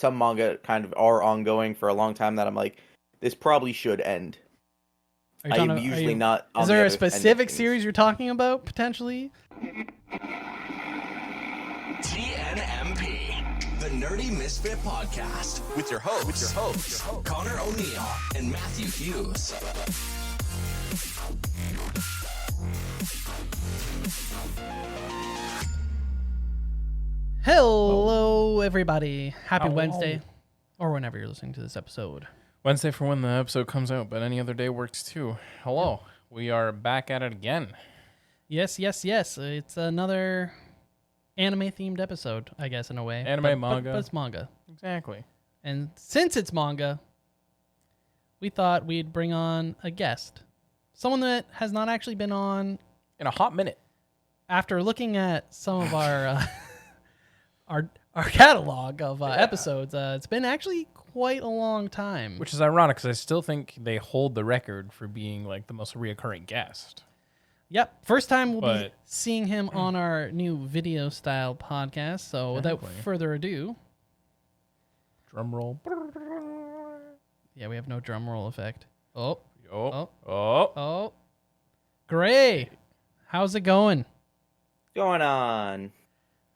some manga kind of are ongoing for a long time that I'm like, this probably should end. I'm usually not. Is there a specific series you're talking about potentially? TNMP, the Nerdy Misfit Podcast, with your hosts, Connor O'Neill and Matthew Hughes. Hello, everybody. Happy Wednesday, or whenever you're listening to this episode. Wednesday for when the episode comes out, but any other day works too. Hello. We are back at it again. Yes. It's another anime-themed episode, I guess, in a way. Manga. But it's manga. Exactly. And since it's manga, we thought we'd bring on a guest. Someone that has not actually been on... in a hot minute. After looking at some of our... our catalog of episodes, it's been actually quite a long time. Which is ironic because I still think they hold the record for being like the most reoccurring guest. Yep. First time we'll be seeing him on our new video style podcast. So without further ado. Drum roll. Yeah, we have no drum roll effect. Oh. Gray. How's it going? Going on.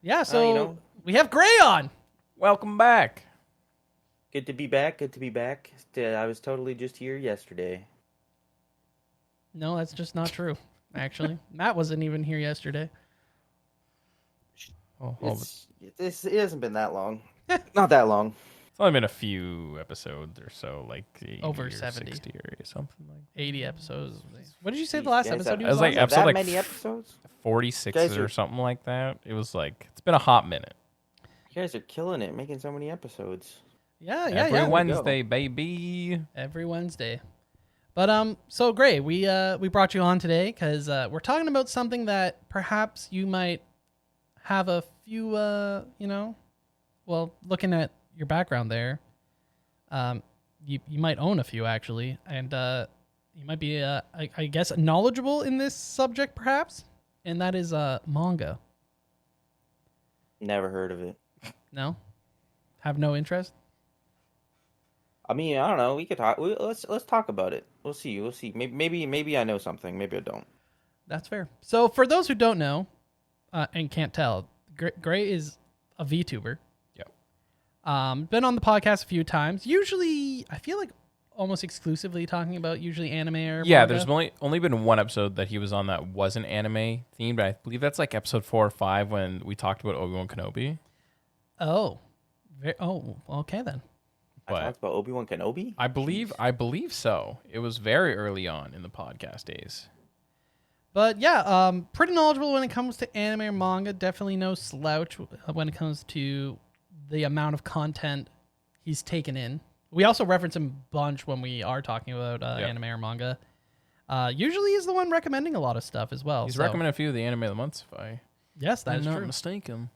Yeah, so we have Gray on. Welcome back. Good to be back. I was totally just here yesterday. No, that's just not true, actually. Matt wasn't even here yesterday. It hasn't been that long. Not that long. It's only been a few episodes or so, like over 70. 60 or something like 80 episodes. What did you say the last episode it was like episode that like many episodes? 46 or something like that. It was like, it's been a hot minute. You guys are killing it, making so many episodes. Yeah. Every Wednesday, baby. Every Wednesday. But so Gray, we brought you on today because we're talking about something that perhaps you might have a few, looking at your background there, you might own a few actually, and you might be, I guess, knowledgeable in this subject perhaps, and that is manga. Never heard of it. No? Have no interest? I mean, I don't know. We could talk. Let's talk about it. We'll see. Maybe I know something. Maybe I don't. That's fair. So for those who don't know and can't tell, Gray is a VTuber. Yep. Been on the podcast a few times. Usually, I feel like almost exclusively talking about usually anime or manga. There's only been one episode that he was on that wasn't anime themed, but I believe that's like episode 4 or 5 when we talked about Obi-Wan Kenobi. Oh, okay then. I talked about Obi-Wan Kenobi? I believe so. It was very early on in the podcast days. But yeah, pretty knowledgeable when it comes to anime or manga. Definitely no slouch when it comes to the amount of content he's taken in. We also reference him a bunch when we are talking about anime or manga. Usually he's the one recommending a lot of stuff as well. He's recommended a few of the anime of the months, if that is I'm not true. mistaken.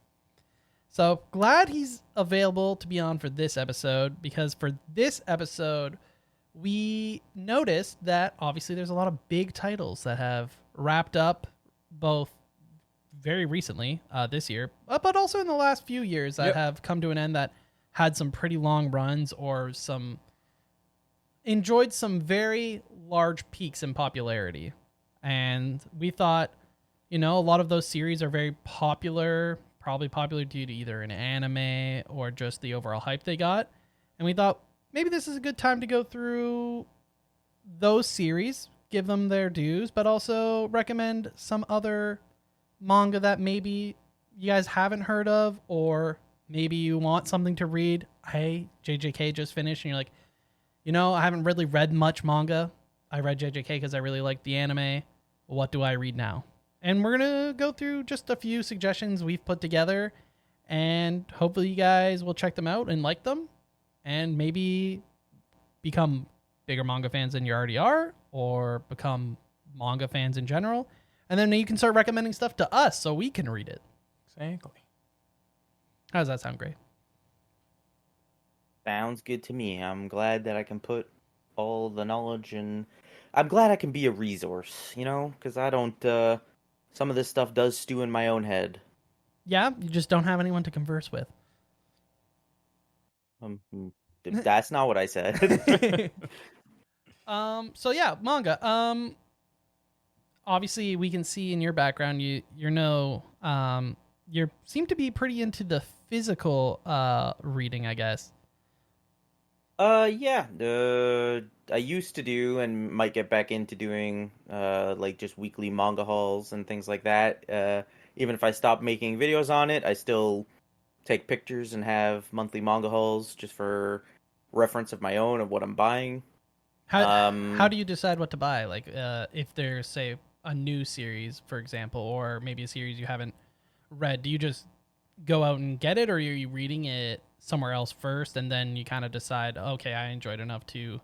So glad he's available to be on for this episode, because for this episode, we noticed that obviously there's a lot of big titles that have wrapped up both very recently this year, but also in the last few years that have come to an end that had some pretty long runs or enjoyed some very large peaks in popularity. And we thought, a lot of those series are very popular, probably popular due to either an anime or just the overall hype they got. And we thought maybe this is a good time to go through those series, give them their dues, but also recommend some other manga that maybe you guys haven't heard of, or maybe you want something to read. Hey, JJK just finished, and you're like, I haven't really read much manga. I read JJK because I really liked the anime. What do I read now? And we're going to go through just a few suggestions we've put together, and hopefully you guys will check them out and like them, and maybe become bigger manga fans than you already are, or become manga fans in general. And then you can start recommending stuff to us so we can read it. Exactly. How does that sound, Gray? Sounds good to me. I'm glad that I can put all the knowledge, and I'm glad I can be a resource, because I don't... some of this stuff does stew in my own head. Yeah, you just don't have anyone to converse with. That's not what I said. So yeah, manga. Obviously we can see in your background you you seem to be pretty into the physical reading, I guess. Yeah. I used to do and might get back into doing like just weekly manga hauls and things like that. Even if I stop making videos on it, I still take pictures and have monthly manga hauls just for reference of my own of what I'm buying. How do you decide what to buy? Like if there's say a new series, for example, or maybe a series you haven't read, do you just go out and get it, or are you reading it somewhere else first and then you kind of decide, okay, I enjoyed enough to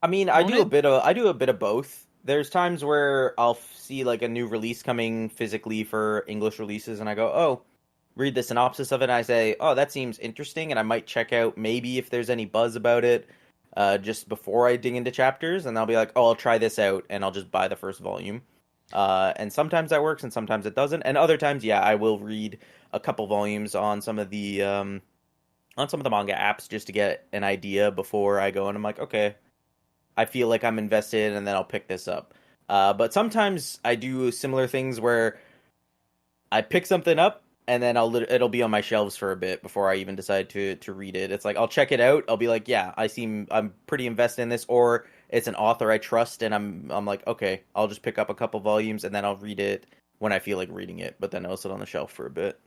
I mean, own it? I do a bit of both. There's times where I'll see like a new release coming physically for English releases, and I go, "Oh, read the synopsis of it." And I say, "Oh, that seems interesting," and I might check out maybe if there's any buzz about it, just before I dig into chapters, and I'll be like, "Oh, I'll try this out," and I'll just buy the first volume. And sometimes that works, and sometimes it doesn't. And other times, yeah, I will read a couple volumes on some of the manga apps just to get an idea before I go, and I'm like, okay, I feel like I'm invested, and then I'll pick this up. But sometimes I do similar things where I pick something up, and then it'll be on my shelves for a bit before I even decide to read it. It's like I'll check it out. I'll be like, yeah, I'm pretty invested in this, or it's an author I trust, and I'm like, okay, I'll just pick up a couple volumes, and then I'll read it when I feel like reading it. But then it'll sit on the shelf for a bit.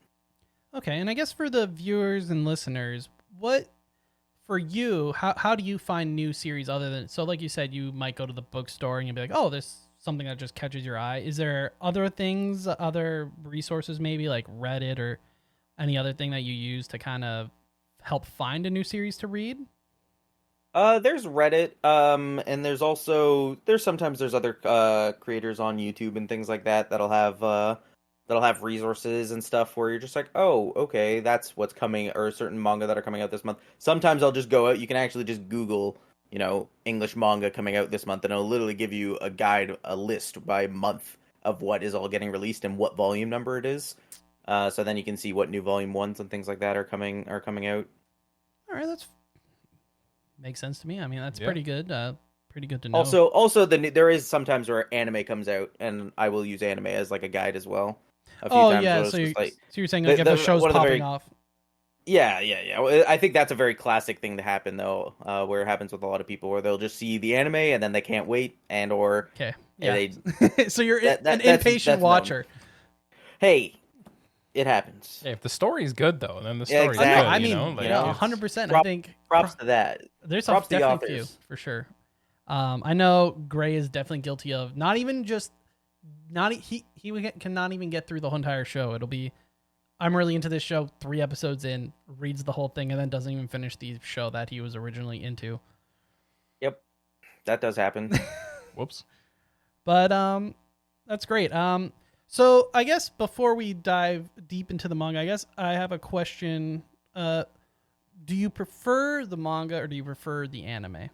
Okay, and I guess for the viewers and listeners, what for you, how do you find new series other than, so like you said, you might go to the bookstore and you'll be like, oh, there's something that just catches your eye. Is there other things, other resources, maybe like Reddit or any other thing that you use to kind of help find a new series to read? There's Reddit, and there's sometimes there's other creators on YouTube and things like that that'll have resources and stuff where you're just like, oh, okay, that's what's coming, or certain manga that are coming out this month. Sometimes I'll just go out. You can actually just Google, English manga coming out this month, and it'll literally give you a guide, a list by month of what is all getting released and what volume number it is. So then you can see what new volume ones and things like that are coming out. All right, that's makes sense to me. I mean, that's Yeah. pretty good. Pretty good to know. Also, there is sometimes where anime comes out, and I will use anime as like a guide as well. A few times where it's so just like, you're saying like if a show's one of the popping very off. yeah. Well, I think that's a very classic thing to happen though, where it happens with a lot of people, where they'll just see the anime and then they can't wait, or Okay, yeah. they So you're that- an that's impatient known. watcher. Hey, it happens. Yeah, if the story's good though, then the Yeah, story's exactly. good. I mean, like, know, 100%. I prop- think Props to that. there's props to the definitely a few authors. for sure. I know Gray is definitely guilty of not even just he cannot even get through the whole entire show. It'll be, I'm really into this show, 3 episodes in, reads the whole thing, and then doesn't even finish the show that he was originally into. Yep, that does happen. Whoops. But that's great. So I guess before we dive deep into the manga, I guess I have a question. Do you prefer the manga or do you prefer the anime?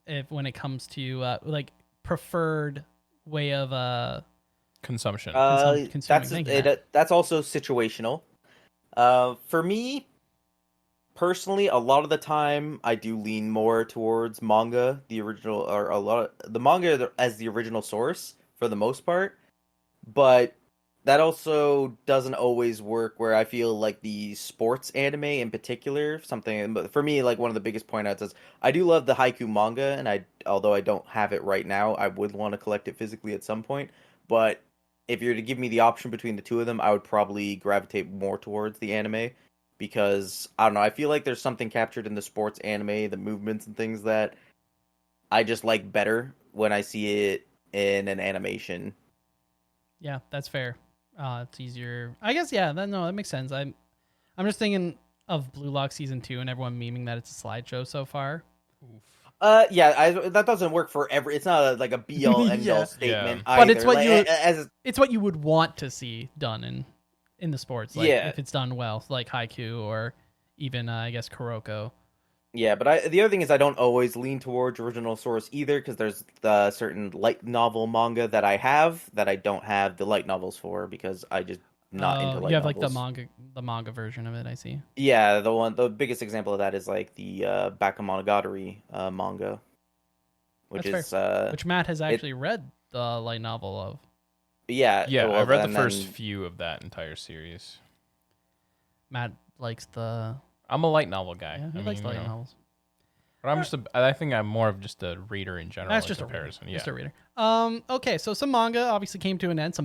If when it comes to like preferred way of Consumption. consuming. Thank you, Matt. That's also situational. For me personally, a lot of the time I do lean more towards manga, the original, or a lot of the manga as the original source for the most part. But that also doesn't always work, where I feel like the sports anime in particular, something for me, like one of the biggest point outs is I do love the haiku manga, and although I don't have it right now, I would want to collect it physically at some point. But if you're to give me the option between the two of them, I would probably gravitate more towards the anime, because I don't know, I feel like there's something captured in the sports anime, the movements and things, that I just like better when I see it in an animation. Yeah, that's fair. It's easier, I guess. Yeah, that makes sense. I'm just thinking of Blue Lock season 2 and everyone memeing that it's a slideshow so far. That doesn't work for every. It's not like a be all end all Yeah. statement. But it's what Like, it's what you would want to see done in the sports. Like, Yeah. if it's done well, like haiku or even I guess Kuroko. Yeah, but the other thing is I don't always lean towards original source either, because there's the certain light novel manga that I have that I don't have the light novels for, because not into light you have like novels. the manga version of it. I see. Yeah, the biggest example of that is like the Bakemonogatari manga, which That's fair. is Which Matt has it. actually read the light novel of. Yeah, Yeah, well, I've read the and first then few of that entire series. Matt likes the I'm a light novel guy. yeah, he I likes mean, the light novels. but I think I'm more of just a reader in general. That's in just a reader. comparison. Just Yeah. a reader. Okay, so some manga obviously came to an end.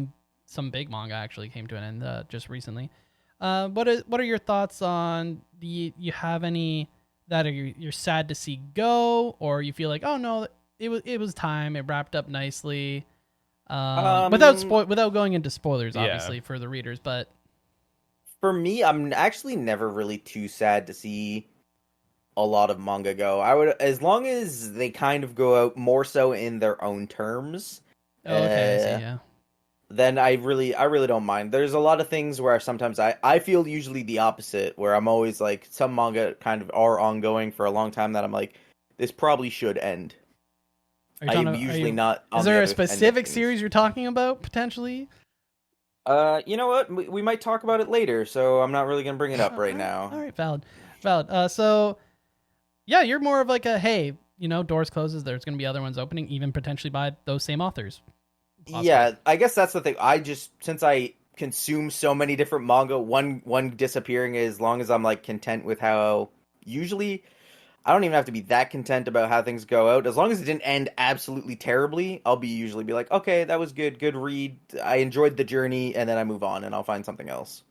Some big manga actually came to an end just recently. What are your thoughts on you have any that you're sad to see go, or you feel like, oh no, it was time, it wrapped up nicely, without going into spoilers Yeah. obviously for the readers, but for me, I'm actually never really too sad to see a lot of manga go. I would, as long as they kind of go out more so in their own terms. oh, okay, I see, uh, yeah. then I really don't mind. There's a lot of things where sometimes I feel usually the opposite, where I'm always like, some manga kind of are ongoing for a long time that I'm like, this probably should end. I'm usually not on is the there a other end of specific things. series you're talking about potentially? You know what? We might talk about it later, so I'm not really gonna bring it up right now. All right, valid. So yeah, you're more of like a, hey, doors closes, there's going to be other ones opening, even potentially by those same authors. Possibly. Yeah, I guess that's the thing. Since I consume so many different manga, one disappearing, as long as I'm like content with how, usually I don't even have to be that content about how things go out. As long as it didn't end absolutely terribly, I'll usually be like, okay, that was good read. I enjoyed the journey, and then I move on and I'll find something else.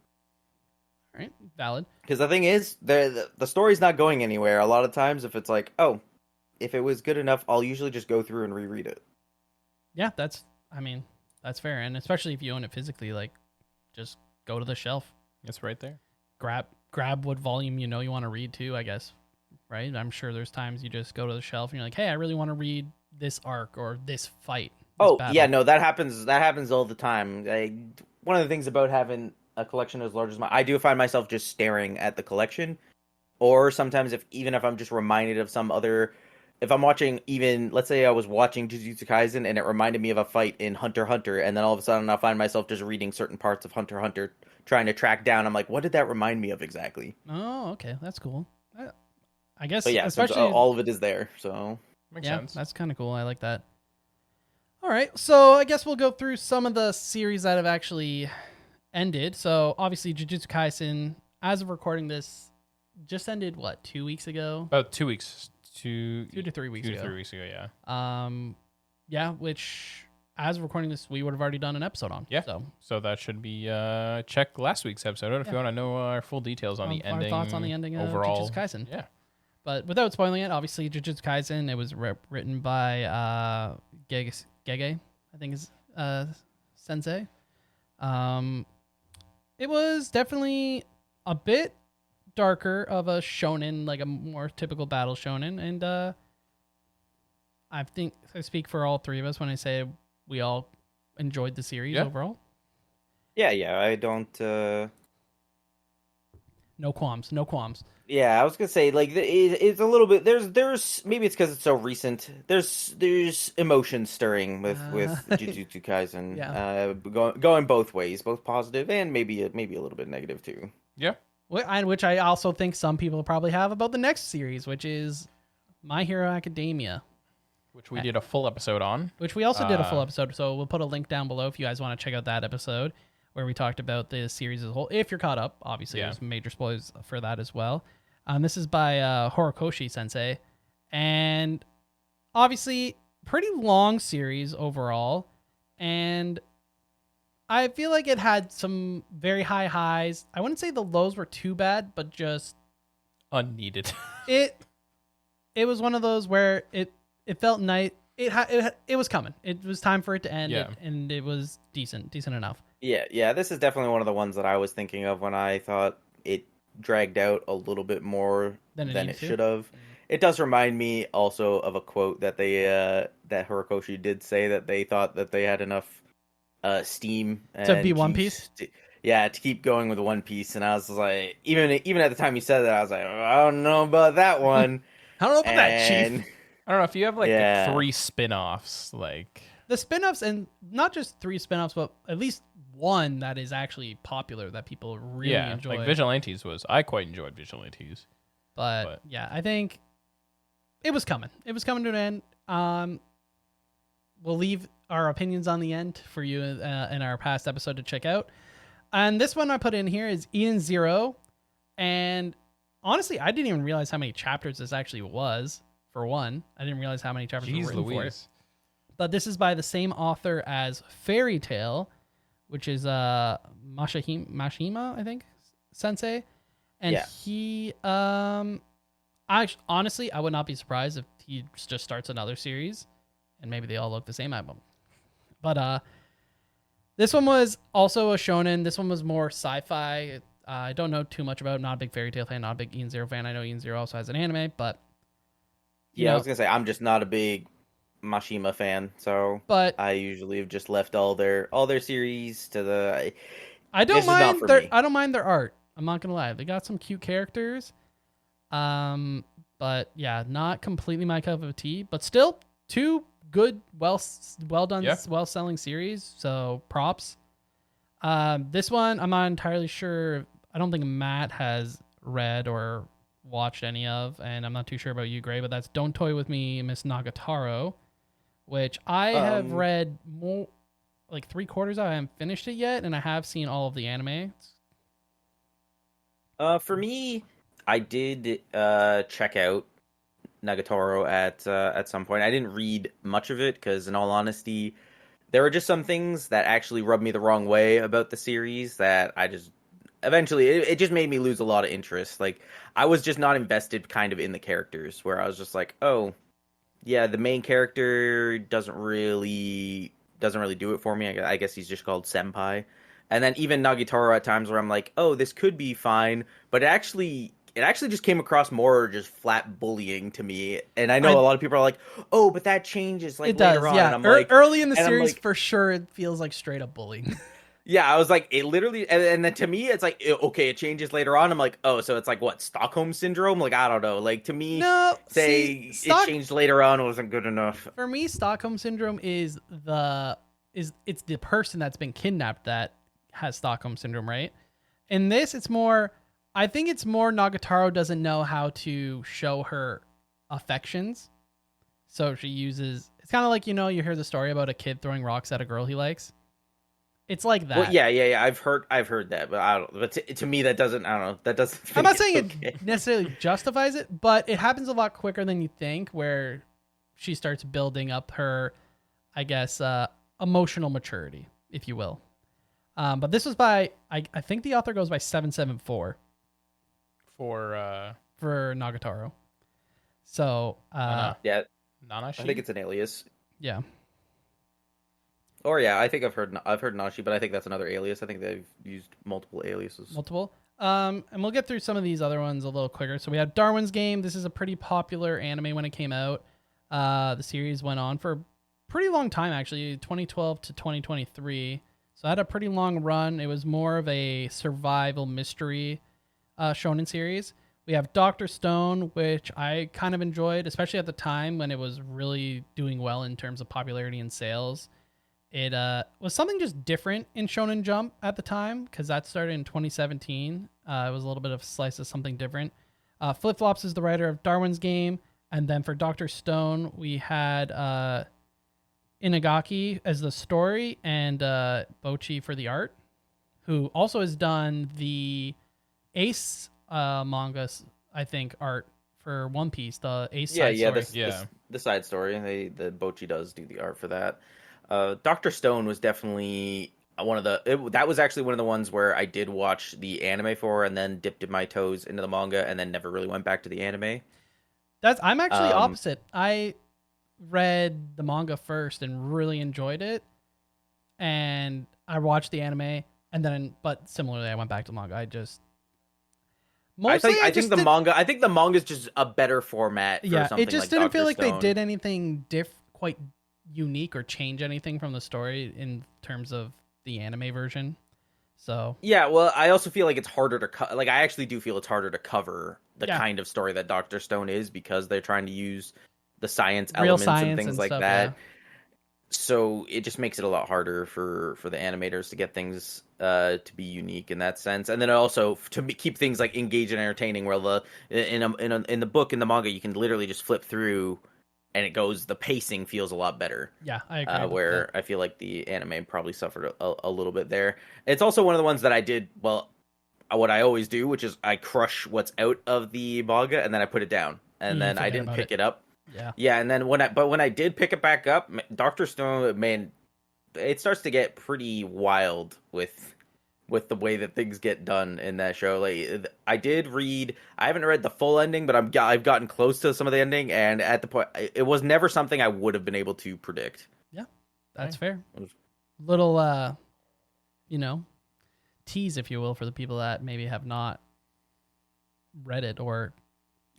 All right, valid. Because the thing is, the story's not going anywhere. A lot of times, if it's like, oh, if it was good enough, I'll usually just go through and reread it. Yeah, that's fair, and especially if you own it physically, like, just go to the shelf, It's right there. grab what volume you want to read too, I guess, right? I'm sure there's times you just go to the shelf and you're like, hey, I really want to read this arc or this fight. This battle. Yeah, no, that happens. That happens all the time. One of the things about having a collection as large as mine, I do find myself just staring at the collection, or sometimes even if I'm just reminded of some other. If I'm watching, even, let's say I was watching Jiujitsu Kaisen and it reminded me of a fight in Hunter x Hunter, and then all of a sudden I'll find myself just reading certain parts of Hunter x Hunter, trying to track down, I'm like, what did that remind me of exactly? Oh, okay, that's cool. I guess, But yeah, especially all of it is there, so. Makes yeah, sense. that's kind of cool. I like that. All right, so I guess we'll go through some of the series that have actually ended. So obviously, Jujutsu Kaisen, as of recording this, just ended 2 weeks ago? About 2 weeks. 2 to 3 weeks ago. 3 weeks ago, yeah. Yeah, which as of recording this, we would have already done an episode on. Yeah. So that should be check last week's episode if you want to know our full details on the our ending. thoughts on the ending of overall. Jujutsu Kaisen. Yeah. But without spoiling it, obviously Jujutsu Kaisen, it was written by Gege, I think is sensei. It was definitely a bit darker of a shonen, like a more typical battle shonen, and I think I speak for all three of us when I say we all enjoyed the series overall. Yeah, I don't. No qualms. Yeah, I was gonna say, like, it's a little bit. There's maybe it's because it's so recent. There's emotion stirring with Jujutsu Kaisen. Yeah. Going both ways, both positive and maybe a little bit negative too. Yeah. Which I also think some people probably have about the next series, which is My Hero Academia, Which we did a full episode on. which we also did a full episode. So we'll put a link down below if you guys want to check out that episode where we talked about the series as a whole. If you're caught up, obviously there's major spoilers for that as well. This is by Horikoshi Sensei, and obviously pretty long series overall, and I feel like it had some very high highs. I wouldn't say the lows were too bad, but just Unneeded. it was one of those where it felt nice. It was coming. It was time for it to end, and it was decent enough. Yeah. This is definitely one of the ones that I was thinking of when I thought it dragged out a little bit more than it should have. It does remind me also of a quote that that Horikoshi did say, that they thought that they had enough steam to be One Piece. To keep going with One Piece, and I was like, even at the time he said that, I was like, I don't know about that one. I don't know about that, Chief. I don't know if you have like 3 spin-offs, like the spin-offs, and not just 3 spin-offs, but at least one that is actually popular that people really enjoy. Like Vigilantes I quite enjoyed Vigilantes. But yeah, I think it was coming. It was coming to an end. We'll leave our opinions on the end for you in our past episode to check out. And this one I put in here is Ean Zero. And honestly, I didn't even realize how many chapters this actually was, for one. I didn't realize how many chapters were written for it. But this is by the same author as Fairy Tail, which is Mashima, I think, sensei. And he, honestly, I would not be surprised if he just starts another series, and maybe they all look the same album. But this one was also a shonen. This one was more sci-fi. I don't know too much about it. Not a big Fairy Tail fan, not a big Ean Zero fan. I know Ean Zero also has an anime, but I was gonna say I'm just not a big Mashima fan, so but I usually have just left all their series to the. I don't mind their art. I'm not gonna lie, they got some cute characters. But yeah, not completely my cup of tea, but still two good, well done, well selling series. So props. This one I'm not entirely sure. I don't think Matt has read or watched any of, and I'm not too sure about you, Gray, but that's Don't Toy With Me, Miss Nagatoro, which I have read more, like 3/4 of. I haven't finished it yet, and I have seen all of the anime. For me, I did check out Nagatoro at some point. I didn't read much of it because, in all honesty, there were just some things that actually rubbed me the wrong way about the series that I just eventually it just made me lose a lot of interest. Like, I was just not invested kind of in the characters, where I was just like, oh yeah, the main character doesn't really do it for me. I guess he's just called Senpai. And then even Nagatoro at times where I'm like, oh, this could be fine, but it actually just came across more just flat bullying to me. And I know a lot of people are like, oh, but that changes like later on. Yeah. And I'm like, early in the series, for sure, it feels like straight up bullying. Yeah, I was like, it literally, and then to me, it's like, okay, it changes later on. I'm like, oh, so it's like what, Stockholm syndrome? Like, I don't know. Like, to me, it changed later on wasn't good enough. For me, Stockholm syndrome is it's the person that's been kidnapped that has Stockholm syndrome, right? In this, I think it's more Nagatoro doesn't know how to show her affections. So she uses, it's kind of like, you hear the story about a kid throwing rocks at a girl he likes. It's like that. Well, yeah. I've heard that, but I don't. But to me, that doesn't. I don't know. That doesn't. I'm not saying it necessarily justifies it, but it happens a lot quicker than you think, where she starts building up her, I guess, emotional maturity, if you will. But this was by, I think the author goes by 774 for Nagatoro. So yeah, Nanashi? I think it's an alias. Yeah. Or yeah, I think I've heard Nashi, but I think that's another alias. I think they've used multiple aliases. And we'll get through some of these other ones a little quicker. So we have Darwin's Game. This is a pretty popular anime when it came out. The series went on for a pretty long time, actually, 2012 to 2023. So it had a pretty long run. It was more of a survival mystery shonen series. We have Dr. Stone, which I kind of enjoyed, especially at the time when it was really doing well in terms of popularity and sales. It was something just different in Shonen Jump at the time, because that started in 2017. It was a little bit of a slice of something different. Flip Flops is the writer of Darwin's Game. And then for Dr. Stone, we had Inagaki as the story and Bochi for the art, who also has done the Ace manga, I think, art for One Piece, the Ace side story. The side story. The Bochi does do the art for that. Dr. Stone was definitely that was actually one of the ones where I did watch the anime for and then dipped my toes into the manga and then never really went back to the anime. I'm actually opposite. I read the manga first and really enjoyed it, and I watched the anime, and then, but similarly, I went back to manga. I think the manga is just a better format. For something it just like didn't Dr. feel like Stone. they did anything quite unique or change anything from the story in terms of the anime version. So yeah, well, I also feel like it's harder to I actually do feel it's harder to cover the kind of story that Dr. Stone is, because they're trying to use the science real elements science and things like stuff, that. so it just makes it a lot harder for the animators to get things to be unique in that sense, and then also keep things like engaging and entertaining. Where in the book, in the manga, you can literally just flip through, and the pacing feels a lot better. Yeah, I agree. Where I feel like the anime probably suffered a little bit there. It's also one of the ones that I did well. What I always do, which is I crush what's out of the manga and then I put it down, and then I didn't pick it up. Yeah, and then when I did pick it back up, Doctor Stone, man, it starts to get pretty wild with the way that things get done in that show. Like I haven't read the full ending, but I've gotten close to some of the ending, and at the point, it was never something I would have been able to predict. Yeah, that's fair. Little, tease, if you will, for the people that maybe have not read it or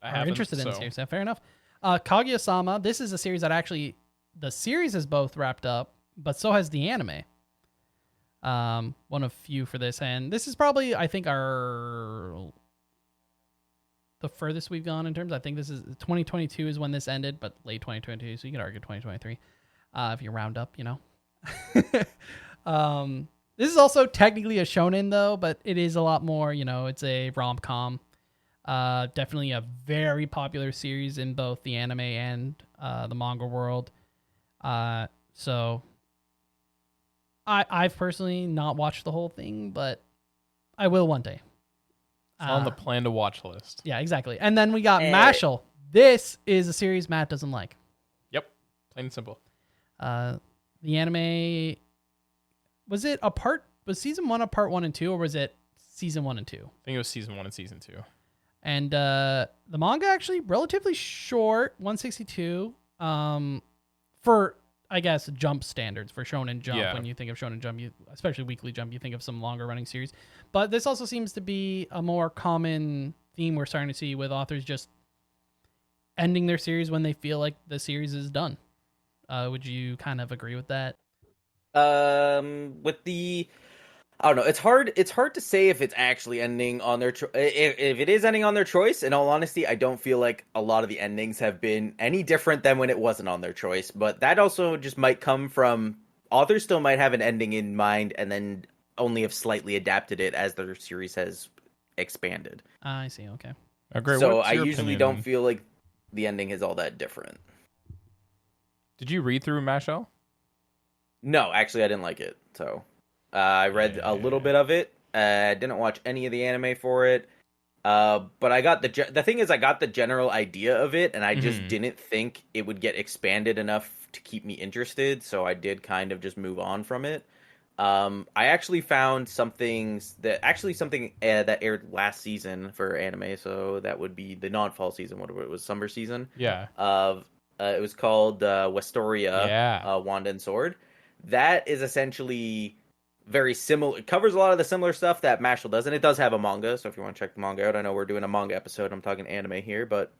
are interested in the series. Yeah, fair enough. Kaguya-sama, this is a series that actually, the series is both wrapped up, but so has the anime. One of few for this, and this is probably, I think, the furthest we've gone in terms. I think this is 2022 is when this ended, but late 2022, so you could argue 2023 if you round up, This is also technically a shonen though, but it is a lot more, it's a rom-com. Definitely a very popular series in both the anime and the manga world. So I've personally not watched the whole thing, but I will one day. It's on the plan to watch list. Yeah, exactly. And then we got Mashal. This is a series Matt doesn't like. Yep, plain and simple. The anime, was season 1 a part 1 and 2, or was it season 1 and 2? I think it was season 1 and season 2. And the manga actually relatively short, 162. For, I guess, Jump standards, for Shonen Jump. Yeah. When you think of Shonen Jump, especially Weekly Jump, you think of some longer running series. But this also seems to be a more common theme we're starting to see with authors just ending their series when they feel like the series is done. Would you kind of agree with that? I don't know. It's hard to say if it's actually ending on their if it is ending on their choice. In all honesty, I don't feel like a lot of the endings have been any different than when it wasn't on their choice. But that also just might come from authors still might have an ending in mind and then only have slightly adapted it as their series has expanded. I see. Okay. Agree. So I usually don't feel like the ending is all that different. Did you read through Mashal? No, actually, I didn't like it. So I read a little bit of it. I didn't watch any of the anime for it. But I got the thing is, I got the general idea of it, and I just didn't think it would get expanded enough to keep me interested. So I did kind of just move on from it. I actually found something that aired last season for anime. So that would be the non-fall season. Whatever it was, summer season. Yeah. It was called Westoria, Wand and Sword. That is essentially very similar. It covers a lot of the similar stuff that Mashal does, and it does have a manga. So if you want to check the manga out, I know we're doing a manga episode. I'm talking anime here, but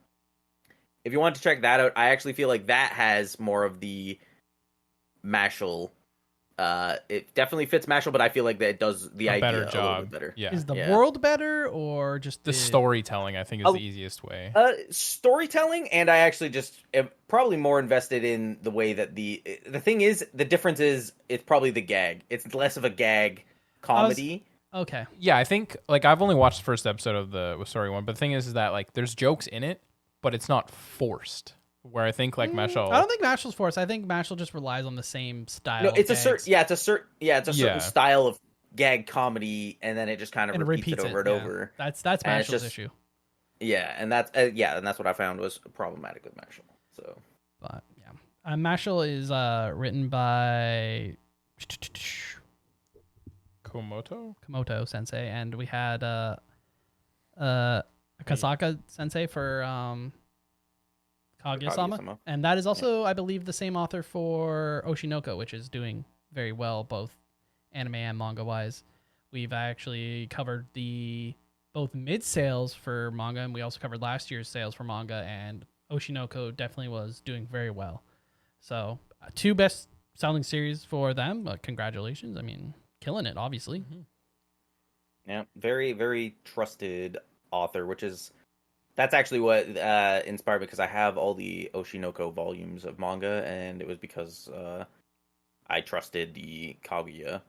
if you want to check that out, I actually feel like that has more of the Mashal. It definitely fits Mashal, but I feel like that it does the idea better job. A little bit better. Yeah. Is the world better, or just the storytelling? I think is the easiest way. Storytelling, and I actually just am probably more invested in the way that the thing is. The difference is it's probably the gag. It's less of a gag comedy. Okay. Yeah, I think like I've only watched the first episode of the story one, but the thing is that like there's jokes in it, but it's not forced. Where I think like Mashal, I don't think Mashal's forced. I think Mashal just relies on the same style. No, it's a certain style of gag comedy, and then it just kind of repeats it over and over. That's Mashal's issue. Yeah, and that's what I found was problematic with Mashal. So, but yeah, Mashal is written by Komoto Sensei, and we had Kasaka Sensei for Kaguya-sama. And that is also, I believe, the same author for Oshinoko, which is doing very well, both anime and manga-wise. We've actually covered both mid-sales for manga, and we also covered last year's sales for manga, and Oshinoko definitely was doing very well. So, 2 best-selling series for them. Congratulations. I mean, killing it, obviously. Mm-hmm. Yeah, very, very trusted author, that's actually what inspired me, because I have all the Oshinoko volumes of manga, and it was because I trusted the Kaguya.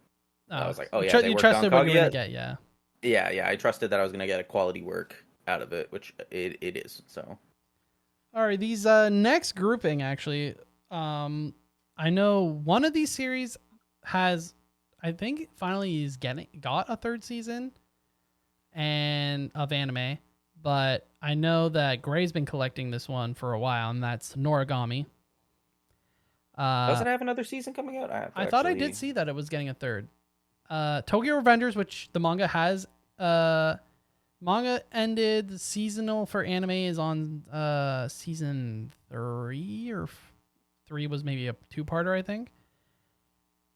I was like, oh you yeah, tr- they you worked on trusted what you were gonna Kaguya. get, yeah. Yeah, I trusted that I was gonna get a quality work out of it, which it is. So All right, these next grouping actually, I know one of these series has, I think, finally is got a third season and of anime, but I know that Gray's been collecting this one for a while, and that's Noragami. does it have another season coming out? I have to I thought I actually... did see that it was getting a third. Tokyo Revengers, which the manga has, manga ended. The seasonal for anime is on season 3 or 3 was maybe a 2-parter, I think.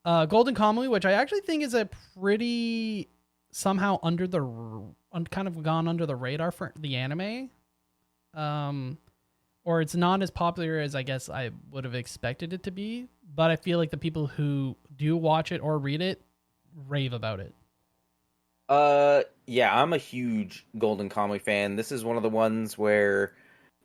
Golden Kamuy, which I actually think is a pretty somehow kind of gone under the radar for the anime. Or it's not as popular as I guess I would have expected it to be, but I feel like the people who do watch it or read it rave about it. Yeah, I'm a huge Golden Kamuy fan. This is one of the ones where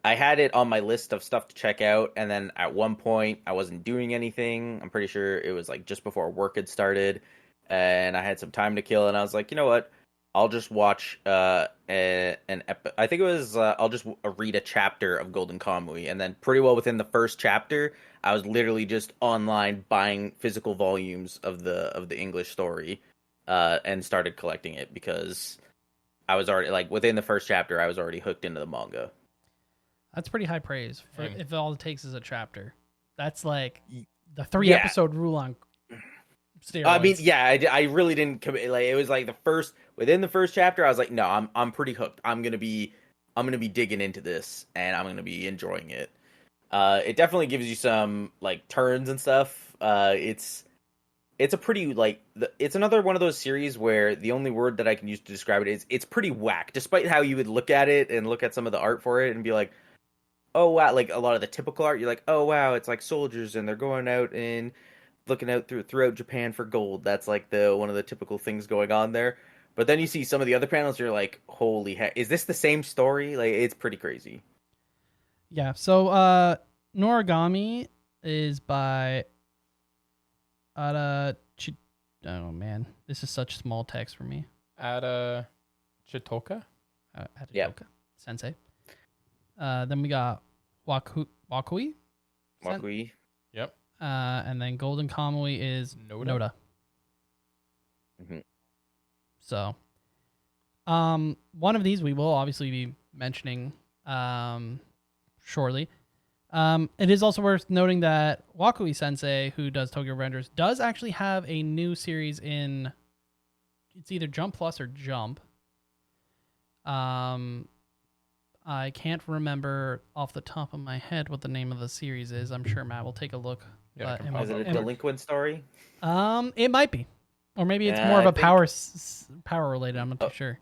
I had it on my list of stuff to check out, and then at one point I wasn't doing anything. I'm pretty sure it was like just before work had started, and I had some time to kill, and I was like, you know what? I'll just watch I think it was I'll just read a chapter of Golden Kamuy, and then pretty well within the first chapter, I was literally just online buying physical volumes of the English story, and started collecting it because I was already like within the first chapter, I was already hooked into the manga. That's pretty high praise for Dang. if all it takes is a chapter. That's like the 3-episode rule on steroids. I mean, yeah, I really didn't commit. Like it was like within the first chapter, I was like, no, I'm pretty hooked. I'm gonna be digging into this, and I'm gonna be enjoying it. It definitely gives you some like turns and stuff. It's a pretty like it's another one of those series where the only word that I can use to describe it is it's pretty whack. Despite how you would look at it and look at some of the art for it and be like, oh wow, like a lot of the typical art, you're like, oh wow, it's like soldiers and they're going out and looking out throughout Japan for gold. That's like the one of the typical things going on there. But then you see some of the other panels, you're like, holy heck, is this the same story? Like it's pretty crazy. Yeah. So Noragami is by oh man, this is such small text for me. Ada Chitoka? Adatoka Sensei. Then we got Wakui. Makui. Yep. And then Golden Kamuy is Noda. Mhm. So, one of these we will obviously be mentioning shortly. It is also worth noting that Wakui Sensei, who does Tokyo Revengers, does actually have a new series in. It's either Jump Plus or Jump. I can't remember off the top of my head what the name of the series is. I'm sure Matt will take a look. Yeah, I But can Is it a delinquent story? it might be, or maybe it's Yeah, more of I a think- power related. I'm not too sure.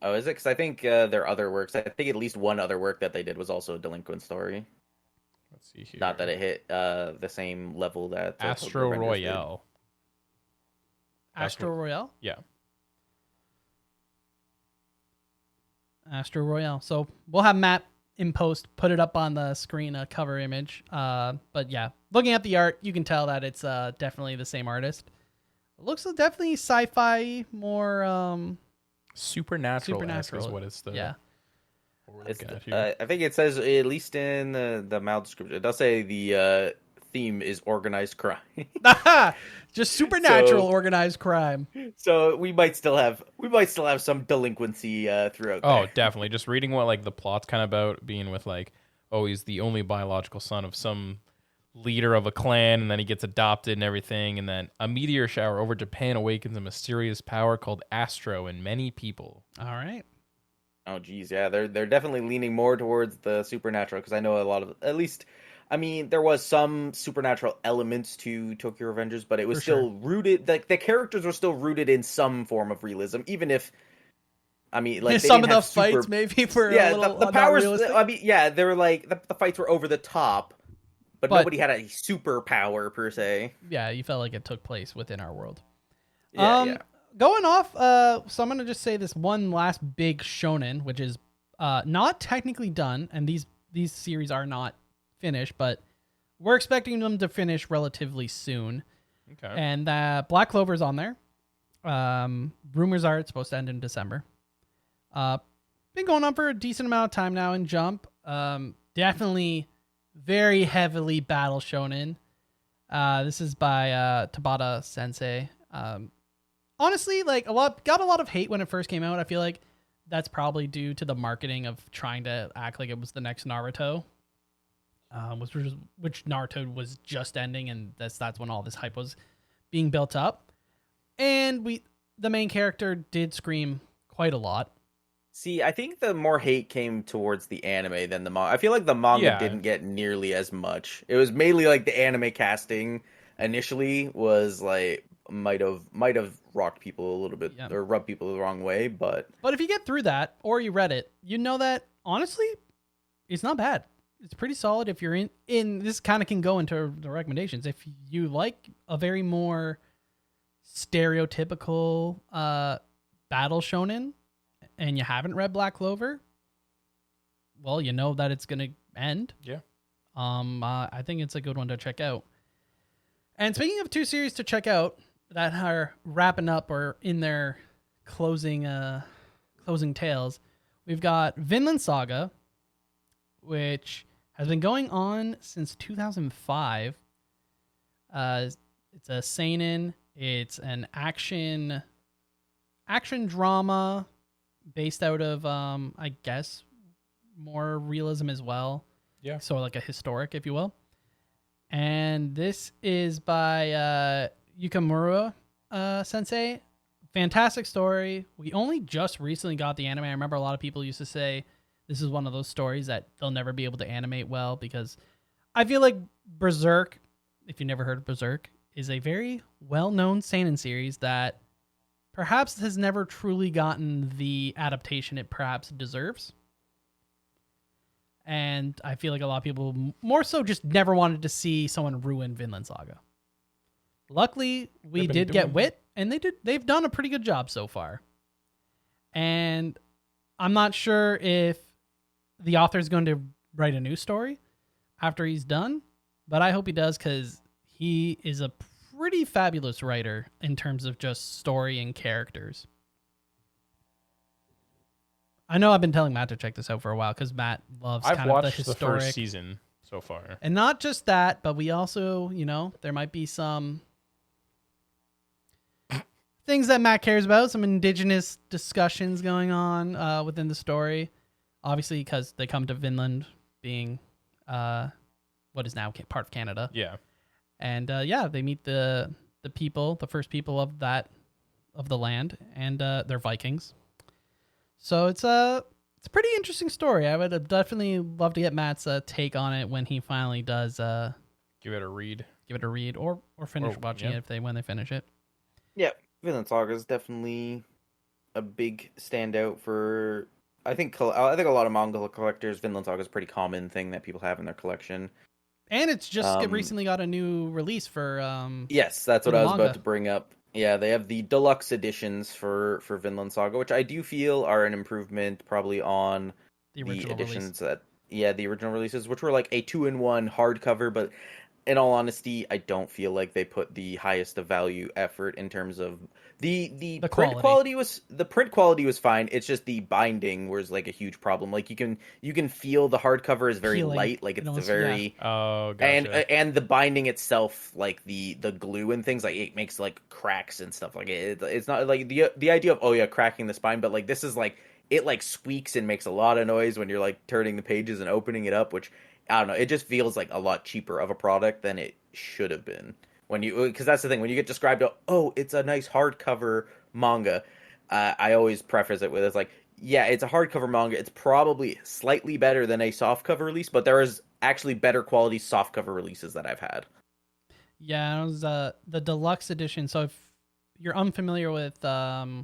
Oh, is it? Because I think their other works. I think at least one other work that they did was also a delinquent story. Let's see here. Not that it hit the same level that Astro Tokyo Revengers did. Royale. Astro Royale. Yeah. Astro Royale. So we'll have Matt in post put it up on the screen, a cover image. But yeah, looking at the art, you can tell that it's definitely the same artist. It looks definitely sci-fi, more Supernatural supernatural. is what it's the yeah. what we're It's, looking at here. I think it says, at least in the mild description, it does say the theme is organized crime. Just supernatural So- organized crime. So we might still have some delinquency throughout. Oh, there. definitely. Just reading what like the plot's kind of about, being with like, oh, he's the only biological son of some leader of a clan, and then he gets adopted and everything, and then a meteor shower over Japan awakens a mysterious power called Astro in many people. All right. Oh, geez, yeah, they're definitely leaning more towards the supernatural because I know a lot of, at least, I mean, there was some supernatural elements to Tokyo Revengers, but it was For still rooted. Like the characters were still rooted in some form of realism, even if, I mean, like they some of didn't the have super- fights maybe for yeah, a little the not powers. realistic. I mean, yeah, they were like the fights were over the top, but nobody had a superpower per se. Yeah, you felt like it took place within our world. Yeah. Going off, so I'm gonna just say this one last big shonen, which is not technically done, and these series are not finished, but we're expecting them to finish relatively soon. Okay. And Black Clover's on there. Rumors are it's supposed to end in December. Been going on for a decent amount of time now in Jump. Definitely very heavily battle shonen. This is by Tabata Sensei. Honestly, like got a lot of hate when it first came out. I feel like that's probably due to the marketing of trying to act like it was the next Naruto. Which Naruto was just ending, and that's when all this hype was being built up. And the main character did scream quite a lot. See, I think the more hate came towards the anime than the manga. I feel like the manga didn't get nearly as much. It was mainly like the anime casting initially was like might have rocked people a little bit or rubbed people the wrong way, but if you get through that or you read it, you know that honestly, it's not bad. It's pretty solid if you're in this kind of can go into the recommendations. If you like a very more stereotypical battle shonen and you haven't read Black Clover, well, you know that it's going to end. Yeah. I think it's a good one to check out. And speaking of 2 series to check out that are wrapping up or in their closing tales, we've got Vinland Saga, which has been going on since 2005. It's a seinen. It's an action drama based out of I guess more realism as well. Yeah. So like a historic, if you will. And this is by Yukamura Sensei. Fantastic story. We only just recently got the anime. I remember a lot of people used to say this is one of those stories that they'll never be able to animate well, because I feel like Berserk, if you never heard of Berserk, is a very well-known seinen series that perhaps has never truly gotten the adaptation it perhaps deserves. And I feel like a lot of people more so just never wanted to see someone ruin Vinland Saga. Luckily, we did get Wit, and they've done a pretty good job so far. And I'm not sure if the author is going to write a new story after he's done, but I hope he does, because he is a pretty fabulous writer in terms of just story and characters. I know I've been telling Matt to check this out for a while because Matt loves kind of the historic. I've watched the first season so far. And not just that, but we also, there might be some things that Matt cares about, some indigenous discussions going on within the story. Obviously, because they come to Vinland being what is now part of Canada. Yeah. And they meet the people, the first people of the land, and they're Vikings. So it's a pretty interesting story. I would definitely love to get Matt's take on it when he finally does give it a read. or finish watching it when they finish it. Yeah, Vinland Saga is definitely a big standout for. I think a lot of manga collectors. Vinland Saga is a pretty common thing that people have in their collection. And it's just recently got a new release for. Yes, that's what I was manga. about to bring up. Yeah, they have the deluxe editions for Vinland Saga, which I do feel are an improvement probably on the original editions release. The original releases, which were like a 2-in-1 hardcover, but in all honesty, I don't feel like they put the highest of value effort in terms of the print quality was fine. It's just the binding was like a huge problem. Like you can feel the hardcover is very light, like it's very oh, gotcha. and the binding itself, like the glue and things, like it makes like cracks and stuff. Like it's not like the idea of cracking the spine, but like this is like it like squeaks and makes a lot of noise when you're like turning the pages and opening it up, which I don't know. It just feels like a lot cheaper of a product than it should have been. Because that's the thing, when you get described, it's a nice hardcover manga. I always preface it with it's like, yeah, it's a hardcover manga. It's probably slightly better than a softcover release, but there is actually better quality softcover releases that I've had. Yeah, it was the deluxe edition. So if you're unfamiliar with the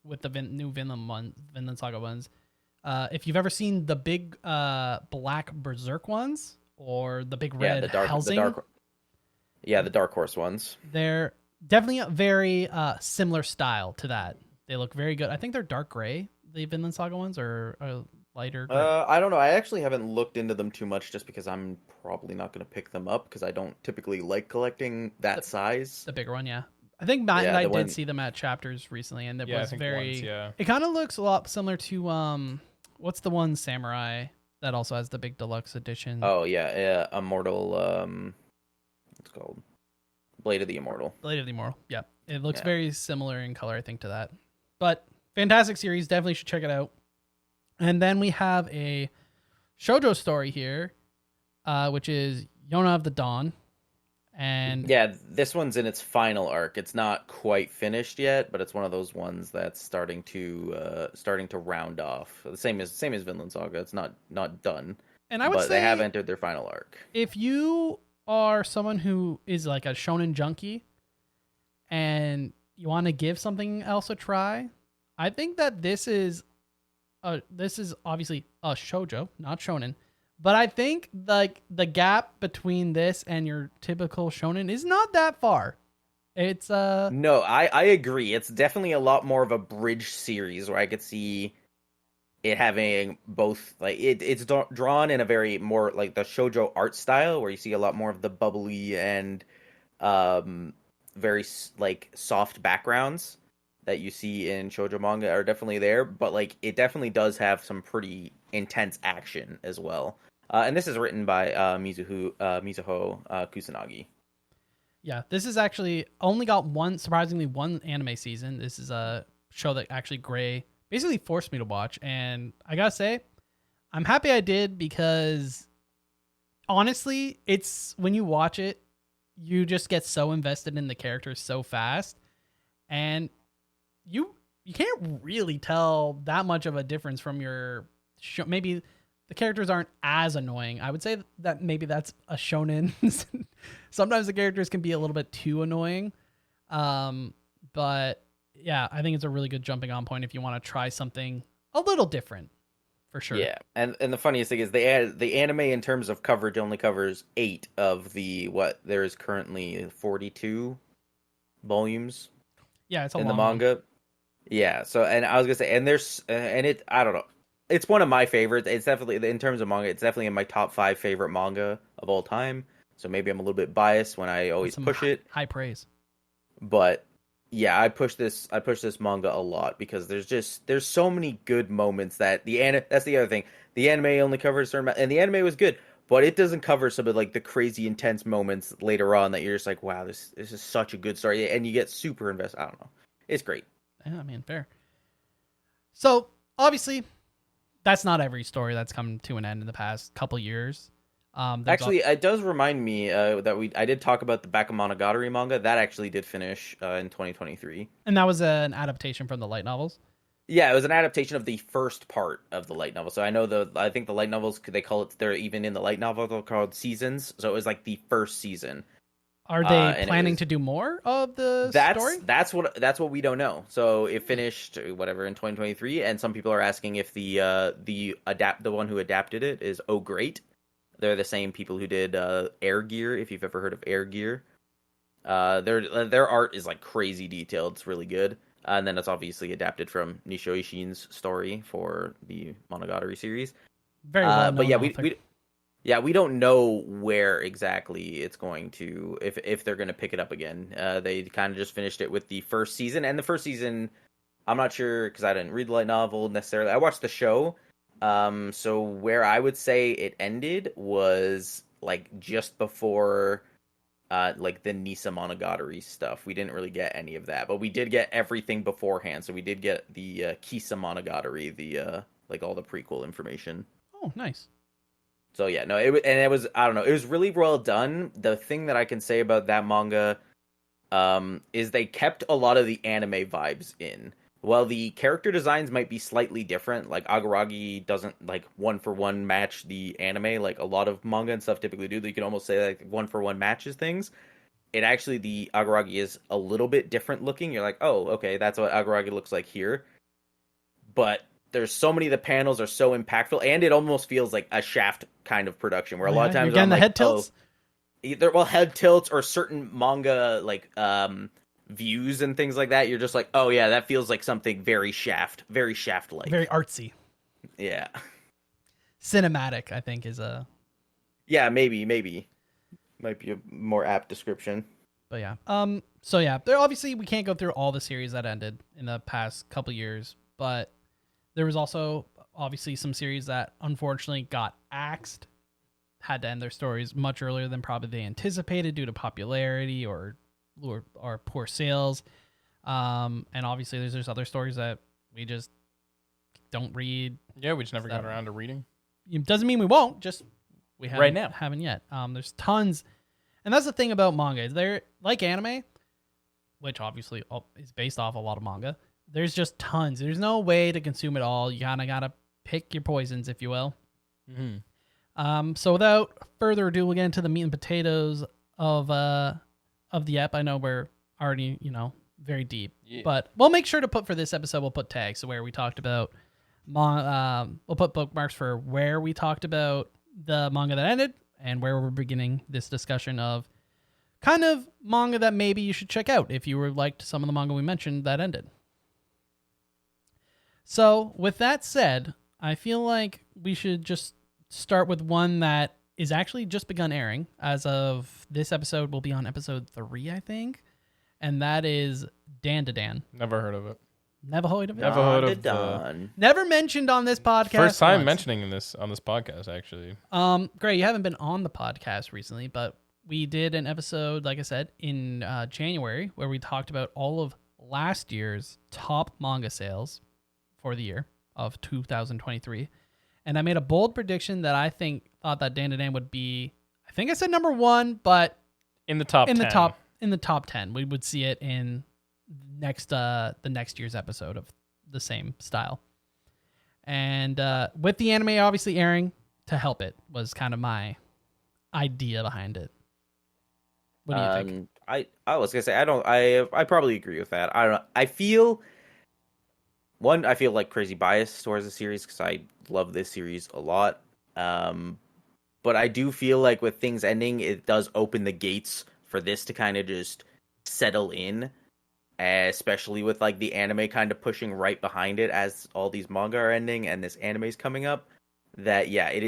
new Vinland Saga ones. If you've ever seen the big black Berserk ones or the big red Helsing, the Dark Horse ones, they're definitely a very similar style to that. They look very good. I think they're dark gray, the Vinland Saga ones, or lighter gray? I don't know. I actually haven't looked into them too much just because I'm probably not going to pick them up because I don't typically like collecting that size. The bigger one, yeah. I think Matt and Yeah, I the did one. see them at Chapters recently, and it Yeah, I was think very. once, yeah. It kind of looks a lot similar to what's the one samurai that also has the big deluxe edition? Oh yeah, Immortal. What's it called? Blade of the Immortal. Blade of the Immortal. Yeah, it looks Yeah. very similar in color, I think, to that. But fantastic series, definitely should check it out. And then we have a shoujo story here, which is Yona of the Dawn, and Yeah, this one's in its final arc. It's not quite finished yet, but it's one of those ones that's starting to round off. The same as Vinland Saga. It's not done, and I would but say they have entered their final arc. if you are someone who is like a shonen junkie and you want to give something else a try, I think that this is obviously a shoujo, not shonen, but I think like the gap between this and your typical shonen is not that far. It's No, I agree. It's definitely a lot more of a bridge series where I could see it having both like it's drawn in a very more like the shoujo art style where you see a lot more of the bubbly and very like soft backgrounds that you see in shoujo manga are definitely there, but like it definitely does have some pretty intense action as well. And this is written by Mizuho Kusanagi. yeah, this is actually only got surprisingly one anime season. This is a show that actually Gray basically forced me to watch, and I gotta say, I'm happy I did because honestly, it's when you watch it, you just get so invested in the characters so fast, and you can't really tell that much of a difference from your show. Maybe the characters aren't as annoying. I would say that maybe that's a shonen. Sometimes the characters can be a little bit too annoying. But yeah, I think it's a really good jumping on point if you want to try something a little different, for sure. Yeah, and the funniest thing is the anime in terms of coverage only covers 8 of the there is currently 42 volumes Yeah, it's a in the long manga. one. Yeah, so and I was gonna say, and there's and it I don't know, it's one of my favorites. It's definitely in terms of manga, it's definitely in my top 5 favorite manga of all time. So maybe I'm a little bit biased when I always Some push it, high praise. but yeah, I push this manga a lot because there's so many good moments that that's the other thing. The anime only covers a certain amount, and the anime was good, but it doesn't cover some of like the crazy intense moments later on that you're just like, wow, this is such a good story, and you get super invested. I don't know, it's great. Yeah, I mean, fair. So obviously, that's not every story that's come to an end in the past couple years. Actually, it does remind me that I did talk about the Bakemonogatari manga that actually did finish in 2023. and that was an adaptation from the light novels. Yeah, it was an adaptation of the first part of the light novel. So I think the light novels, they call it, they're even in the light novel, they're called seasons. So it was like the first season. Are they and planning to do more of the story? That's what we don't know. So it finished whatever in 2023, and some people are asking if the one who adapted it is Oh Great. They're the same people who did Air Gear, if you've ever heard of Air Gear. Their art is like crazy detailed. It's really good. And then it's obviously adapted from Nishio Ishin's story for the Monogatari series. Very well known but yeah, author. we don't know where exactly it's going to, if they're going to pick it up again. They kind of just finished it with the first season, and the first season, I'm not sure because I didn't read the light novel necessarily. I watched the show. So where I would say it ended was like just before like the Nisa Monogatari stuff. We didn't really get any of that, but we did get everything beforehand. So we did get the Kisa Monogatari, the like all the prequel information. Oh, nice. So yeah, no, it was I don't know, it was really well done. The thing that I can say about that manga is they kept a lot of the anime vibes in. While the character designs might be slightly different, like Agaragi doesn't like 1-for-1 match the anime like a lot of manga and stuff typically do. You can almost say like 1-for-1 matches things. It actually, the Agaragi is a little bit different looking. You're like, oh, okay, that's what Agaragi looks like here. But there's so many of the panels are so impactful, and it almost feels like a Shaft kind of production where a lot of times you're getting I'm the like, head tilts. either head tilts or certain manga like views and things like that. You're just like, oh yeah, that feels like something very Shaft like. Very artsy. Yeah. cinematic, I think, is a. Yeah, maybe might be a more apt description. But yeah. So yeah, there obviously we can't go through all the series that ended in the past couple years, but there was also obviously some series that unfortunately got axed, had to end their stories much earlier than probably they anticipated due to popularity or poor sales. And obviously there's just other stories that we just don't read. Yeah, we just never got around to reading. It doesn't mean we won't, just we haven't, Right now. haven't yet. There's tons, and that's the thing about manga is they're like anime, which obviously is based off a lot of manga. There's just tons. There's no way to consume it all. You kind of gotta pick your poisons, if you will. Mm-hmm. So without further ado, we'll get into the meat and potatoes of the ep. I know we're already very deep, but we'll make sure to put for this episode. We'll put tags so where we talked about. We'll put bookmarks for where we talked about the manga that ended and where we're beginning this discussion of kind of manga that maybe you should check out if you were liked some of the manga we mentioned that ended. So with that said, I feel like we should just start with one that is actually just begun airing. As of this episode, we'll be on episode 3, I think, and that is Dandan. Never heard of it. Never heard of it. Never heard of Dandan. Never mentioned on this podcast. First time once. mentioning this on this podcast, actually. Great. You haven't been on the podcast recently, but we did an episode, like I said, in January where we talked about all of last year's top manga sales for the year of 2023. And I made a bold prediction that I thought that Dandan would be, I think I said number 1, but In the top 10. In the top 10. We would see it in the next year's episode of the same style. And with the anime obviously airing to help it was kind of my idea behind it. What do you think? I was gonna say I probably agree with that. I don't know. I feel like crazy biased towards the series because I love this series a lot. But I do feel like with things ending, it does open the gates for this to kind of just settle in, especially with like the anime kind of pushing right behind it as all these manga are ending and this anime is coming up. That it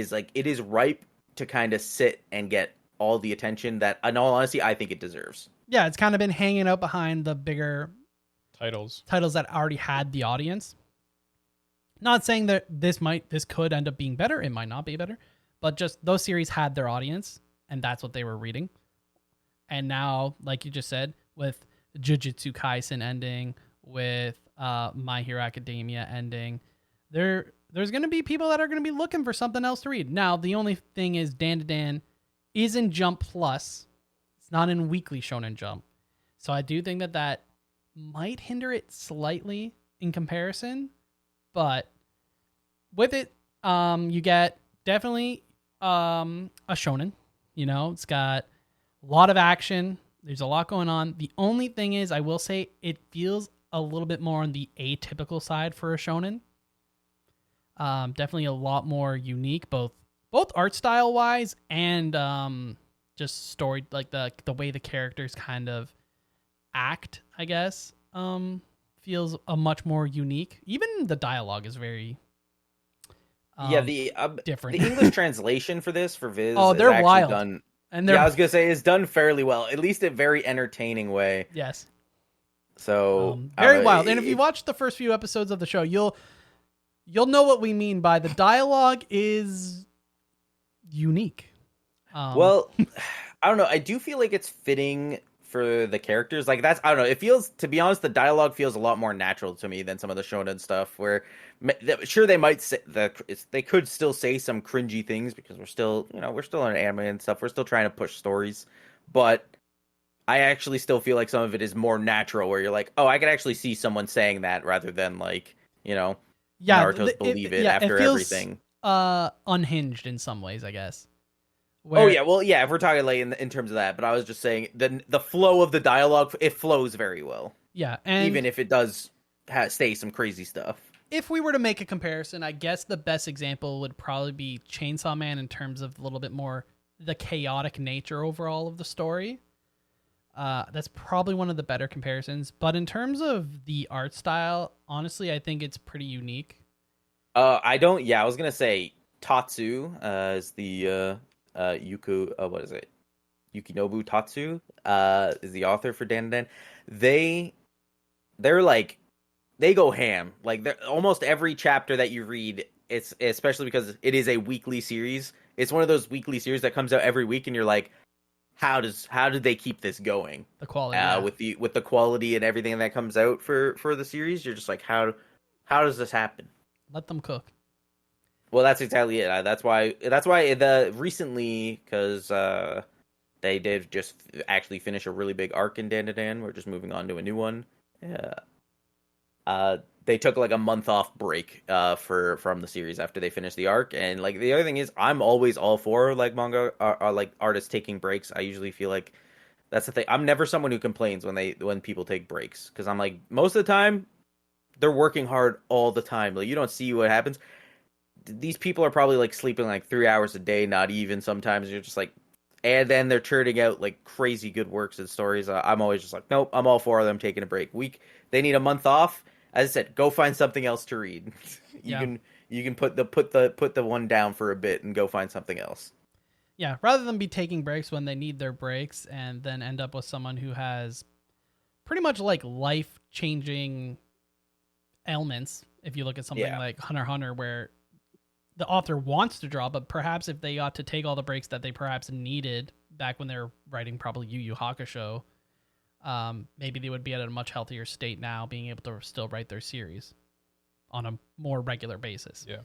is ripe to kind of sit and get all the attention that, in all honesty, I think it deserves. Yeah, it's kind of been hanging out behind the bigger titles that already had the audience. Not saying that this could end up being better. It might not be better, but just those series had their audience, and that's what they were reading. And now, like you just said, with Jiujitsu Kaisen ending, with My Hero Academia ending, there's going to be people that are going to be looking for something else to read. Now, the only thing is Dandan is in Jump Plus. It's not in Weekly Shonen Jump. So I do think that might hinder it slightly in comparison. But with it, you get definitely a shonen. It's got a lot of action. There's a lot going on. The only thing is, I will say, it feels a little bit more on the atypical side for a shonen. Definitely a lot more unique, both art style wise and just story, like the way the characters kind of act, I guess. Feels a much more unique. Even the dialogue is very different. The English translation for Viz they're is wild. done. And I was gonna say it's done fairly well, at least a very entertaining way. Yes. So very wild. And if you watch the first few episodes of the show, you'll know what we mean by the dialogue is unique. Well, I don't know. I do feel like it's fitting for the characters. Like I don't know. It feels, to be honest, the dialogue feels a lot more natural to me than some of the shonen stuff. Where sure they might say they could still say some cringy things because we're still in an anime and stuff. We're still trying to push stories, but I actually still feel like some of it is more natural. Where you're like, oh, I could actually see someone saying that rather than like Naruto's believe it after it feels, everything. Unhinged in some ways, I guess. If we're talking like in terms of that, but I was just saying the flow of the dialogue, it flows very well. Yeah, and even if it does say some crazy stuff. If we were to make a comparison, I guess the best example would probably be Chainsaw Man in terms of a little bit more the chaotic nature overall of the story. That's probably one of the better comparisons. But in terms of the art style, honestly, I think it's pretty unique. I was gonna say Tatsu is the what is it? Yukinobu Tatsu is the author for Dandan. They're like they go ham. Like almost every chapter that you read, it's especially because it is a weekly series. It's one of those weekly series that comes out every week, and you're like, how did they keep this going? The quality, yeah. With the quality and everything that comes out for the series, you're just like, how does this happen? Let them cook. Well, that's exactly it. That's why the recently, because they did just actually finish a really big arc in Dandadan. We're just moving on to a new one. They took like a month off break from the series after they finished the arc. And like the other thing is, I'm always all for like manga like artists taking breaks. I usually feel like that's the thing. I'm never someone who complains when people take breaks, because I'm like, most of the time they're working hard all the time. Like, you don't see what happens. These people are probably like sleeping like 3 hours a day, not even sometimes. You're just like, and then they're churning out like crazy good works and stories. I'm always just like, nope, I'm all for them taking a break. They need a month off. As I said, go find something else to read. You can put the one down for a bit and go find something else. Yeah, rather than be taking breaks when they need their breaks and then end up with someone who has pretty much like life-changing ailments. If you look at something like Hunter x Hunter, where the author wants to draw, but perhaps if they got to take all the breaks that they perhaps needed back when they were writing probably Yu Yu Hakusho, maybe they would be at a much healthier state now, being able to still write their series on a more regular basis. Yeah.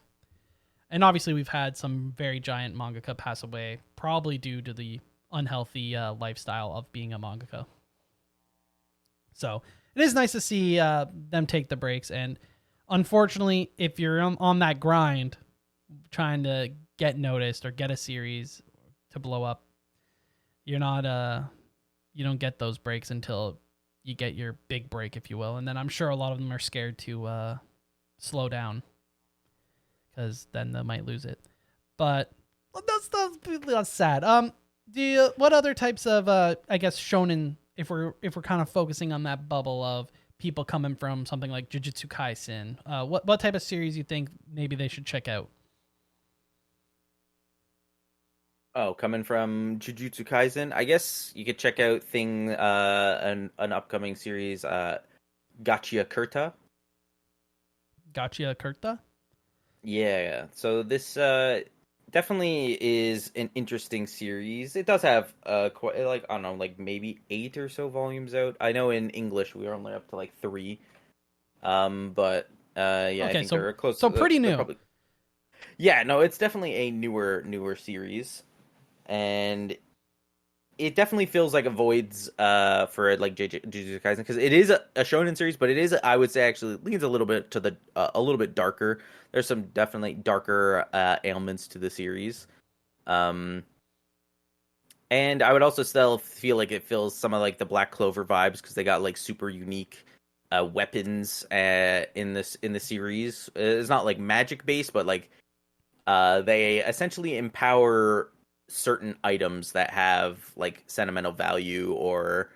And obviously we've had some very giant mangaka pass away, probably due to the unhealthy lifestyle of being a mangaka. So it is nice to see them take the breaks. And unfortunately, if you're on that grind, trying to get noticed or get a series to blow up, you're not you don't get those breaks until you get your big break, if you will. And then I'm sure a lot of them are scared to slow down, because then they might lose it. But that's sad. What other types of I guess shonen, if we're kind of focusing on that bubble of people coming from something like Jiujitsu Kaisen, what type of series you think maybe they should check out? Oh, coming from Jujutsu Kaisen, I guess you could check out an upcoming series, Gachia Kurta. Gachia Kurta? Yeah, so this definitely is an interesting series. It does have quite, like, I don't know, like maybe 8 or so volumes out. I know in English we are only up to like 3. But okay, I think so, they're close. So pretty new. Yeah, no, it's definitely a newer series, and it definitely feels like avoids for like Jujutsu Kaisen, because it is a shonen series, but it is, I would say, actually leans a little bit to the a little bit darker. There's some definitely darker ailments to the series, and I would also still feel like it feels some of like the Black Clover vibes, because they got like super unique weapons in the series. It's not like magic based, but like they essentially empower certain items that have like sentimental value, or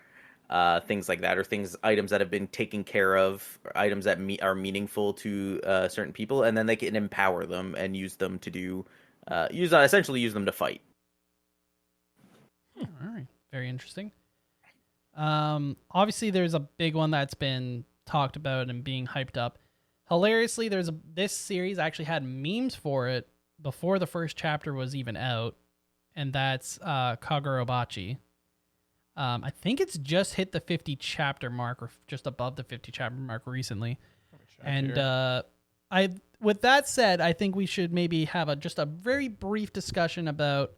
things like that, or items that have been taken care of, or items that are meaningful to certain people, and then they can empower them and use them to do essentially use them to fight. All right, very interesting. Obviously there's a big one that's been talked about and being hyped up. Hilariously, this series actually had memes for it before the first chapter was even out, and that's Kagurabachi. I think it's just hit the 50 chapter mark, or just above the 50 chapter mark recently. And with that said, I think we should maybe have just a very brief discussion about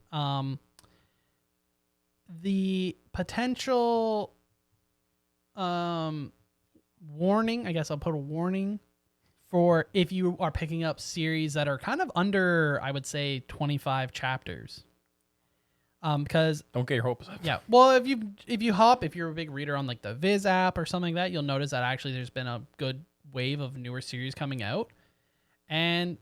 the potential warning. I guess I'll put a warning for if you are picking up series that are kind of under, I would say, 25 chapters. Because don't get your hopes up. Yeah, well, if you're a big reader on like the Viz app or something like that, you'll notice that actually there's been a good wave of newer series coming out, and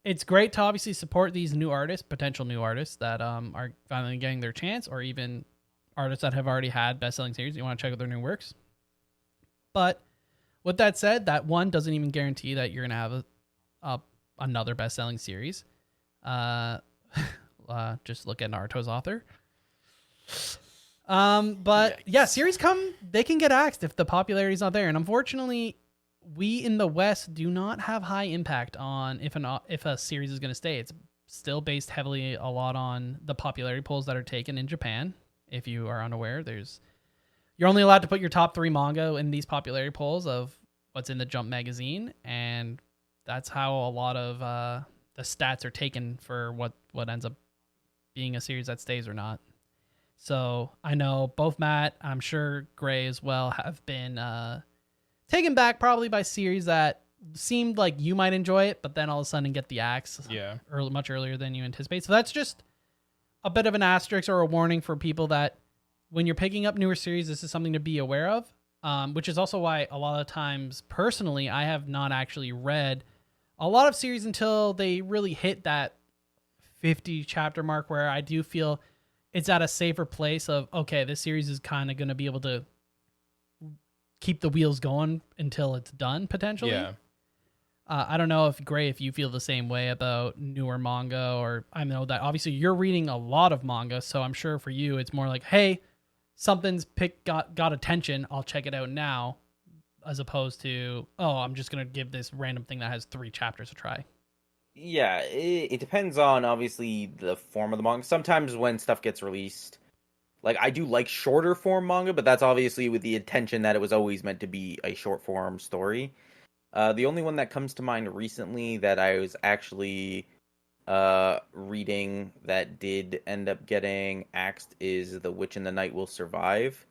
it's great to obviously support these new artists, potential new artists that are finally getting their chance, or even artists that have already had best-selling series. You want to check out their new works. But with that said, that one doesn't even guarantee that you're gonna have another best-selling series. Just look at Naruto's author. But yeah, series they can get axed if the popularity is not there, and unfortunately, we in the West do not have high impact on if a series is going to stay. It's still based heavily a lot on the popularity polls that are taken in Japan. If you are unaware, you're only allowed to put your top 3 manga in these popularity polls of what's in the Jump magazine, and that's how a lot of the stats are taken for what ends up being a series that stays or not. So I know both Matt, I'm sure Gray as well, have been taken back probably by series that seemed like you might enjoy it, but then all of a sudden get the axe much earlier than you anticipate. So that's just a bit of an asterisk or a warning for people that when you're picking up newer series, this is something to be aware of, which is also why a lot of times, personally, I have not actually read a lot of series until they really hit that 50 chapter mark where I do feel it's at a safer place of, okay, this series is kind of going to be able to keep the wheels going until it's done, potentially. Yeah. I don't know if you feel the same way about newer manga, or I know that obviously you're reading a lot of manga, so I'm sure for you it's more like, hey, something's got attention, I'll check it out now, as opposed to, oh, I'm just going to give this random thing that has 3 chapters a try. Yeah, it depends on, obviously, the form of the manga. Sometimes when stuff gets released, like, I do like shorter form manga, but that's obviously with the intention that it was always meant to be a short form story. The only one that comes to mind recently that I was actually reading that did end up getting axed is The Witch in the Night Will Survive,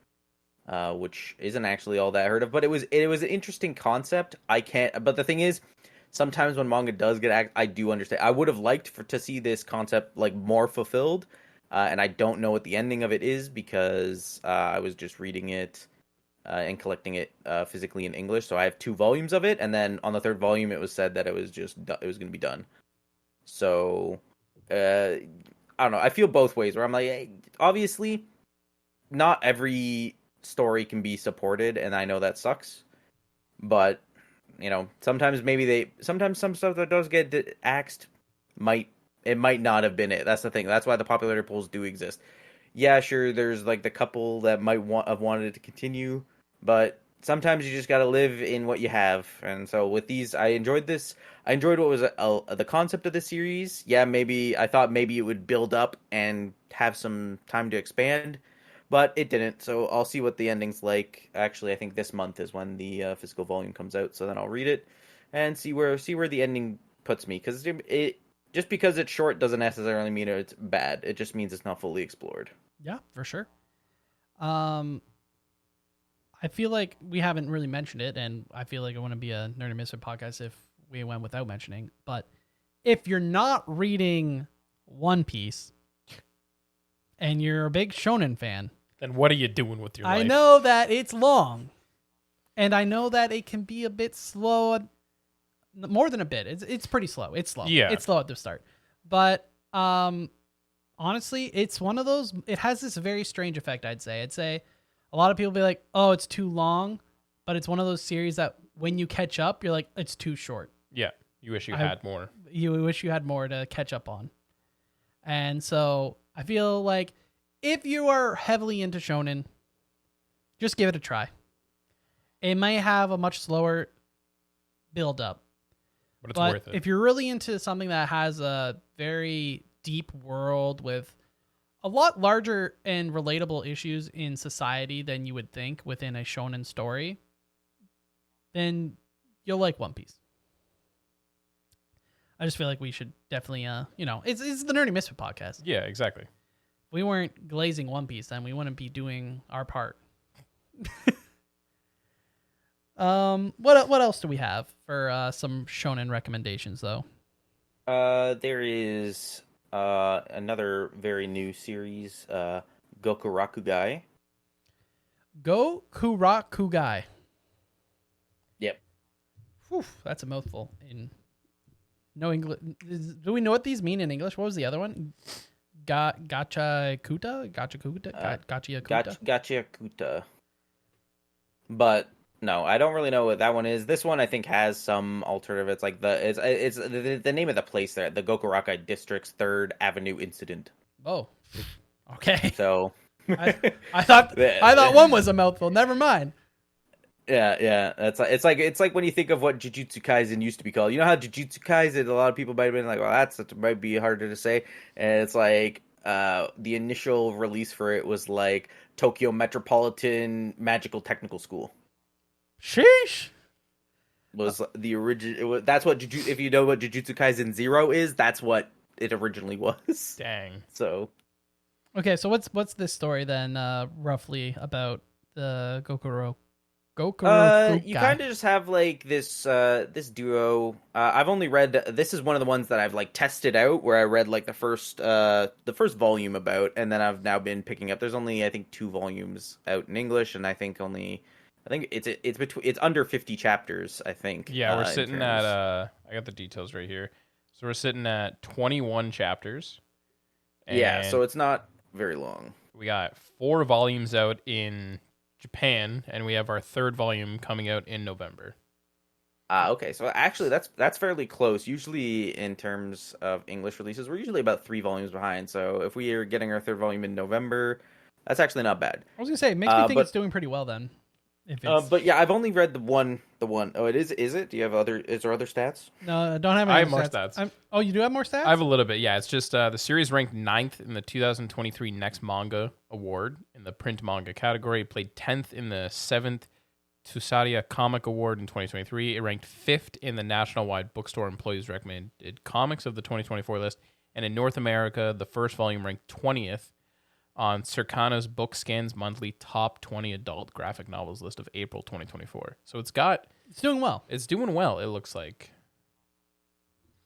which isn't actually all that I heard of, but it was an interesting concept. But the thing is, sometimes when manga does get axed, I do understand. I would have liked to see this concept like more fulfilled, and I don't know what the ending of it is because I was just reading it and collecting it physically in English. So I have 2 volumes of it, and then on the 3rd volume, it was said that it was going to be done. So I don't know. I feel both ways. Where I'm like, hey, obviously, not every story can be supported, and I know that sucks. But sometimes sometimes some stuff that does get axed might not have been it. That's the thing. That's why the popularity polls do exist. Yeah, sure. There's like the couple that might have wanted it to continue, but sometimes you just got to live in what you have. And so with these, I enjoyed this. I enjoyed what was the concept of the series. Yeah, I thought maybe it would build up and have some time to expand, but it didn't. So I'll see what the ending's like. Actually, I think this month is when the physical volume comes out. So then I'll read it and see where the ending puts me. Because just because it's short doesn't necessarily mean it's bad. It just means it's not fully explored. Yeah, for sure. I feel like we haven't really mentioned it, and I feel like it wouldn't be a Nerd and Misfit podcast if we went without mentioning. But if you're not reading One Piece and you're a big shonen fan, then what are you doing with your life? I know that it's long, and I know that it can be a bit slow. More than a bit. It's pretty slow. It's slow. Yeah. It's slow at the start. But honestly, it's one of those, it has this very strange effect, I'd say a lot of people be like, oh, it's too long, but it's one of those series that when you catch up, you're like, it's too short. Yeah. You wish you had more. You wish you had more to catch up on. And so I feel like if you are heavily into shonen, just give it a try. It may have a much slower build up. But it's worth it. If you're really into something that has a very deep world with a lot larger and relatable issues in society than you would think within a shonen story, then you'll like One Piece. I just feel like we should definitely, it's the Nerdy Misfit podcast. Yeah, exactly. If we weren't glazing One Piece, then we wouldn't be doing our part. What else do we have for some shonen recommendations, though? There is another very new series, Gokurakugai. Gokurakugai. Yep. Whew, that's a mouthful. In no English, do we know what these mean in English? What was the other one? Gachakuta. Gachakuta. But No, I don't really know what that one is. This one I think has some alternative. It's like it's the name of the place there, the Gokurakai District's Third Avenue Incident. Oh, okay. So, I, I thought one was a mouthful. Never mind. yeah. It's like when you think of what Jiujitsu Kaisen used to be called. You know how Jiujitsu Kaisen, a lot of people might have been like, well, that might be harder to say. And it's like the initial release for it was like Tokyo Metropolitan Magical Technical School. Sheesh. Was the original? That's what if you know what Jujutsu Kaisen Zero is, that's what it originally was. Dang. So, Okay, so what's this story then, roughly about the Gokuro you kind of just have like this duo. I've only read this is one of the ones that I've like tested out, where I read like the first volume about, and then I've now been picking up. There's only I think 2 volumes out in English, and I think it's under 50 chapters. I think. Yeah, we're sitting at I got the details right here. So we're sitting at 21 chapters. Yeah, so and it's not very long. we got 4 volumes out in Japan, and we have our 3rd volume coming out in November. Okay, so actually that's fairly close. Usually in terms of English releases, we're usually about 3 volumes behind. So if we are getting our 3rd volume in November, that's actually not bad. I was gonna say, it makes me think it's doing pretty well then. If it's... But yeah, I've only read the one. Oh, it is. Is it? Do you have other? Is there other stats? No, I don't have any I have more stats. Oh, you do have more stats? I have a little bit, yeah. It's just the series ranked 9th in the 2023 Next Manga Award in the print manga category. It played 10th in the 7th Tsusaria Comic Award in 2023. It ranked 5th in the national-wide bookstore employees recommended comics of the 2024 list. And in North America, the first volume ranked 20th on Circana's Bookscan's monthly top 20 adult graphic novels list of April 2024. So it's doing well. It's doing well, it looks like.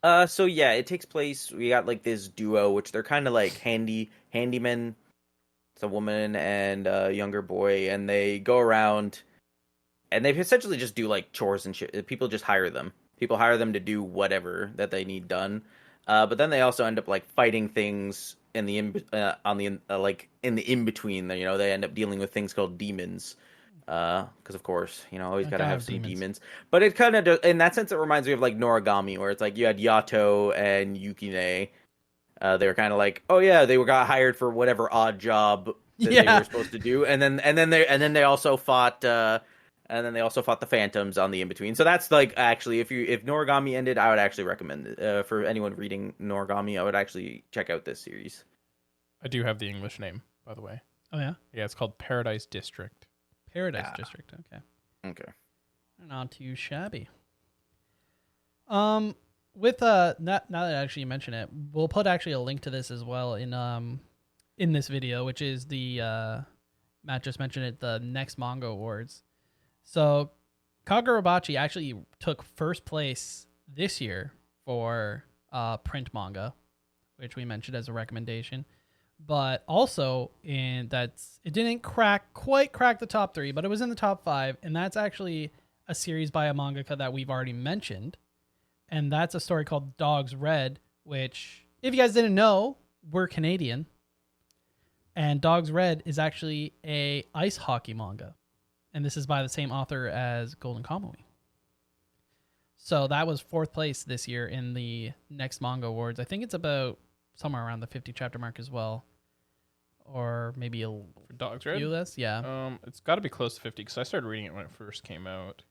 So yeah, it takes place. We got like this duo, which they're kind of like handymen. It's a woman and a younger boy, and they go around, and they essentially just do like chores and shit. People just hire them. People hire them to do whatever that they need done. But then they also end up like fighting things in the in between. You know, they end up dealing with things called demons. Because of course, you know, always gotta have some demons. But it kind of, in that sense, it reminds me of like Noragami, where it's like you had Yato and Yukine. They were kind of like, oh yeah, they got hired for whatever odd job that they were supposed to do, and then they also fought. And then they also fought the Phantoms on the in between. So that's like actually, if Noragami ended, I would actually recommend it. For anyone reading Noragami, I would actually check out this series. I do have the English name, by the way. Oh yeah, yeah. It's called Paradise District. Paradise District. Okay. Not too shabby. With now that actually you mention it, we'll put actually a link to this as well in this video, which is the Matt just mentioned it, the Next Manga Awards. So Kagurabachi actually took first place this year for print manga, which we mentioned as a recommendation. But also it didn't quite crack the top 3, but it was in the top 5, and that's actually a series by a mangaka that we've already mentioned, and that's a story called Dogs Red, which, if you guys didn't know, we're Canadian, and Dogs Red is actually a ice hockey manga. And this is by the same author as Golden Kamuy. So that was 4th place this year in the Next Manga Awards. I think it's about somewhere around the 50 chapter mark as well. Or maybe For Dogs Red? few less. Yeah. It's got to be close to 50 because I started reading it when it first came out.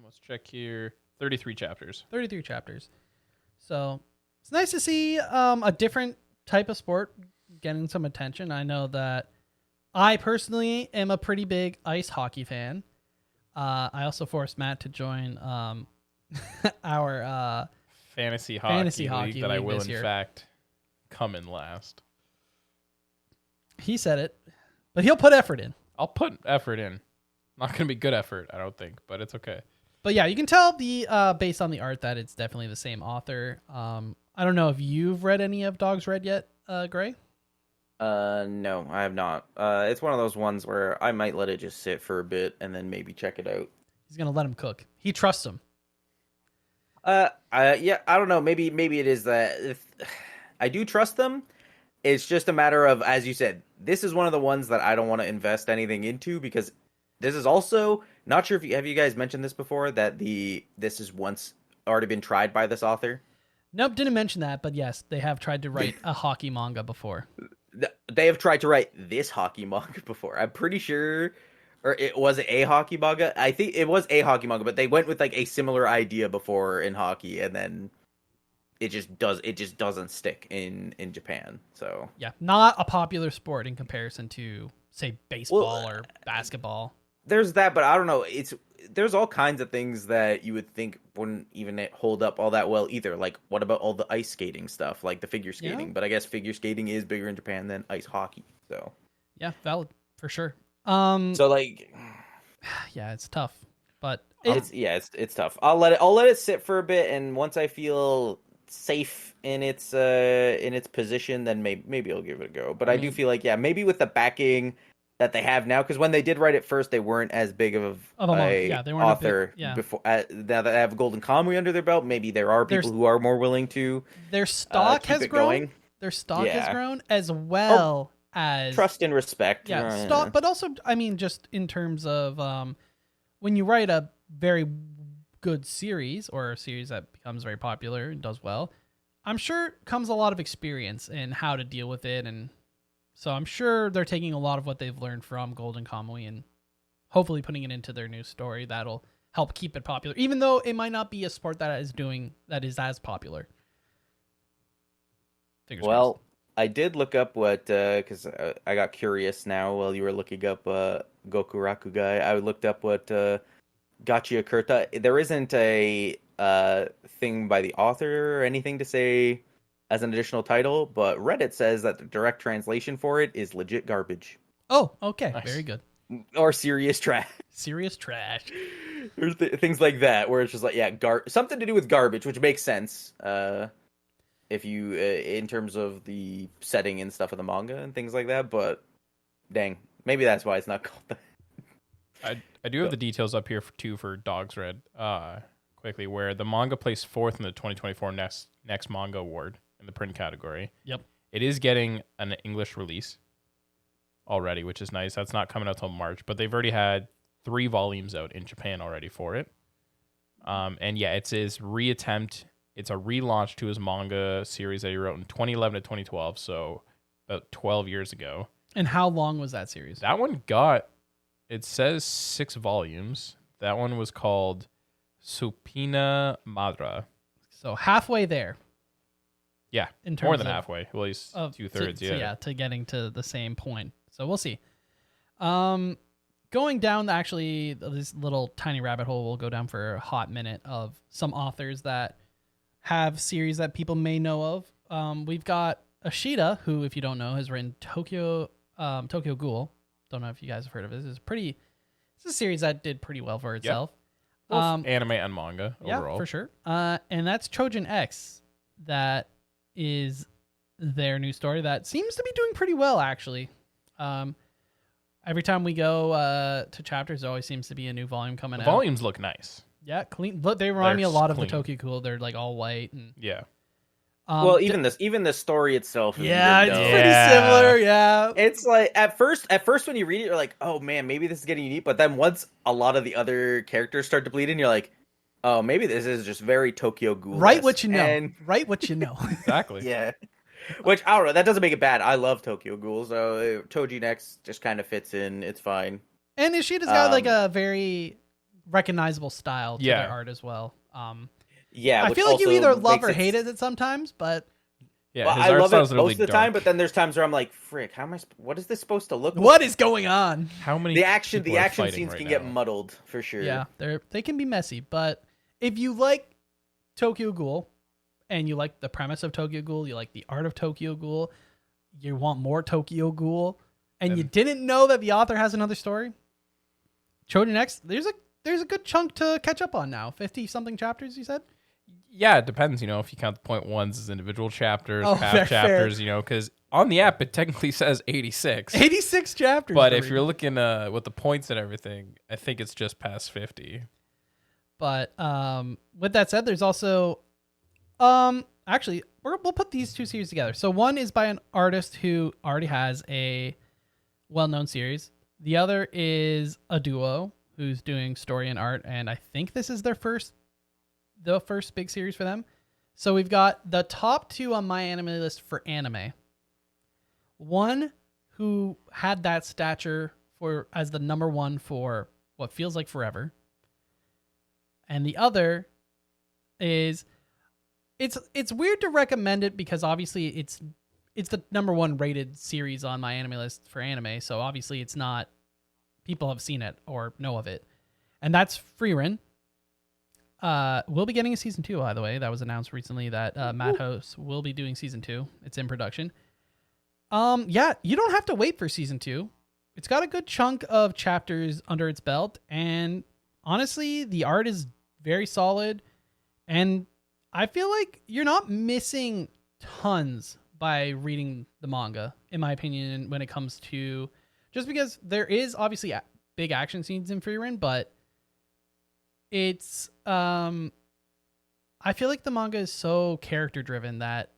Let's check here. 33 chapters. 33 chapters. So it's nice to see a different type of sport getting some attention. I know that I personally am a pretty big ice hockey fan. I also forced Matt to join our fantasy hockey league that I will, in fact, come in last. He said it, but he'll put effort in. I'll put effort in. Not going to be good effort, I don't think, but it's okay. But yeah, you can tell based on the art that it's definitely the same author. I don't know if you've read any of Dogs Red yet, Gray? No, I have not. It's one of those ones where I might let it just sit for a bit and then maybe check it out. He's gonna let him cook. He trusts him. Yeah, I don't know. Maybe it is that I do trust them. It's just a matter of, as you said, this is one of the ones that I don't want to invest anything into because this is also Not sure if have you guys mentioned this before, that this has once already been tried by this author. Nope, didn't mention that, but yes, they have tried to write a hockey manga before. They have tried to write this hockey manga before. I'm pretty sure, or it was a hockey manga. I think it was a hockey manga, but they went with like a similar idea before in hockey, and then it just doesn't stick in Japan. So Yeah, not a popular sport in comparison to, say, baseball or basketball. there's that, but I don't know. There's all kinds of things that you would think wouldn't even hold up all that well either. Like, what about all the ice skating stuff, like the figure skating? Yeah. But I guess figure skating is bigger in Japan than ice hockey. So Yeah, valid for sure. so like, Yeah, it's tough, but it's tough. I'll let it sit for a bit, and once I feel safe in its position, then maybe I'll give it a go. But I do feel like maybe with the backing that they have now, because when they did write it first, they weren't as big of a they weren't author before. Now that they have Golden Kamuy under their belt, maybe there are people who are more willing to. Their stock keep has it grown. going. Their stock has grown as well as Trust and respect. Yeah, stock, but also, I mean, just in terms of when you write a very good series or a series that becomes very popular and does well, I'm sure comes a lot of experience in how to deal with it, and so I'm sure they're taking a lot of what they've learned from Golden Kamuy and hopefully putting it into their new story that'll help keep it popular, even though it might not be a sport that is as popular. Fingers crossed. I did look up what, because I got curious now while you were looking up Goku Rakugai. I looked up what Gachia Kurta. There isn't a thing by the author or anything to say as an additional title, but Reddit says that the direct translation for it is legit garbage. Oh, okay. Nice. Very good. Or serious trash. Serious trash. There's things like that, where it's just like, something to do with garbage, which makes sense. If you, in terms of the setting and stuff of the manga and things like that, but dang, maybe that's why it's not called that. I do have the details up here for Dogs Red, quickly, where the manga placed 4th in the 2024 next manga award in the print category. Yep. It is getting an English release already, which is nice. That's not coming out till March, but they've already had 3 volumes out in Japan already for it. And yeah, it's his reattempt. It's a relaunch to his manga series that he wrote in 2011 to 2012, so about 12 years ago. And how long was that series? That one it says 6 volumes. That one was called Supina Madra. So halfway there. Yeah, in terms more than of- halfway. Well, he's of 2/3, to getting to the same point. So we'll see. Going down actually this little tiny rabbit hole, we'll go down for a hot minute of some authors that have series that people may know of. We've got Ashita, who, if you don't know, has written Tokyo Ghoul. Don't know if you guys have heard of it. It's a series that did pretty well for itself. Both anime and manga overall. Yeah, for sure. And that's Trojan X. That is their new story that seems to be doing pretty well, actually. Every time we go to chapters, there always seems to be a new volume coming The out. volumes look nice. Yeah, clean. Look, they remind me a They're lot of the clean. Tokyo Ghoul. They're like all white. And, Yeah. Well, even the story itself. Is yeah, good, it's though. pretty similar. Yeah, It's like at first when you read it, you're like, oh man, maybe this is getting unique. But then once a lot of the other characters start to bleed in, you're like, oh, maybe this is just very Tokyo Ghoul. write what you know. And, Write what you know. Exactly. yeah. Which I don't know. That doesn't make it bad. I love Tokyo Ghoul, so Toji Next just kind of fits in. It's fine. And Ishita's got like a very recognizable style to Yeah. their art as well. Yeah, I which feel like you also either love makes or hate it sometimes, but Yeah, Well, his I art love style's it really most of the dark. time, but then there's times where I'm like, frick, what is this supposed to look like? what is going on? How many The action people are fighting scenes right can now? get muddled for sure. Yeah, they can be messy, but if you like Tokyo Ghoul and you like the premise of Tokyo Ghoul, you like the art of Tokyo Ghoul, you want more Tokyo Ghoul, and you didn't know that the author has another story, Trojan X, there's a good chunk to catch up on now. 50 something chapters, you said? Yeah, it depends, if you count the point ones as individual chapters, Oh, half fair. chapters, because on the app it technically says 86. 86 chapters. But to if read. you're looking with the points and everything, I think it's just past 50. But with that said, there's also actually we'll put these two series together. So one is by an artist who already has a well-known series. The other is a duo who's doing story and art, and I think this is the first big series for them. So we've got the top 2 on my anime list for anime. One who had that stature as the number 1 for what feels like forever. And the other is it's weird to recommend it because obviously it's the number 1 rated series on my anime list for anime, so obviously it's not people have seen it or know of it. And that's Frieren. We'll be getting a season 2, by the way. That was announced recently that Madhouse will be doing season 2. It's in production. Yeah, you don't have to wait for season 2. It's got a good chunk of chapters under its belt, and honestly, the art is very solid, and I feel like you're not missing tons by reading the manga, in my opinion, when it comes to, just because there is obviously big action scenes in Frieren, but it's I feel like the manga is so character driven that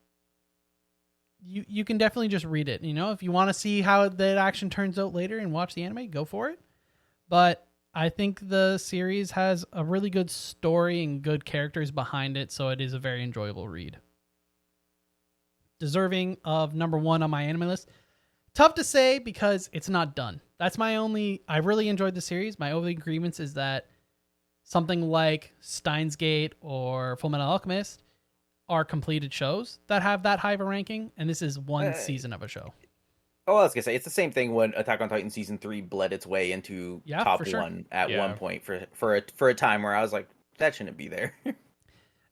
you can definitely just read it. You know, if you want to see how that action turns out later and watch the anime, go for it. But I think the series has a really good story and good characters behind it, so it is a very enjoyable read. Deserving of number 1 on my anime list. Tough to say because it's not done. That's my only... I really enjoyed the series. My only grievance is that something like Steins Gate or Fullmetal Alchemist are completed shows that have that high of a ranking, and this is one season of a show. Oh, I was gonna say it's the same thing when Attack on Titan season 3 bled its way into top sure. 1 at one point for a time where I was like, that shouldn't be there.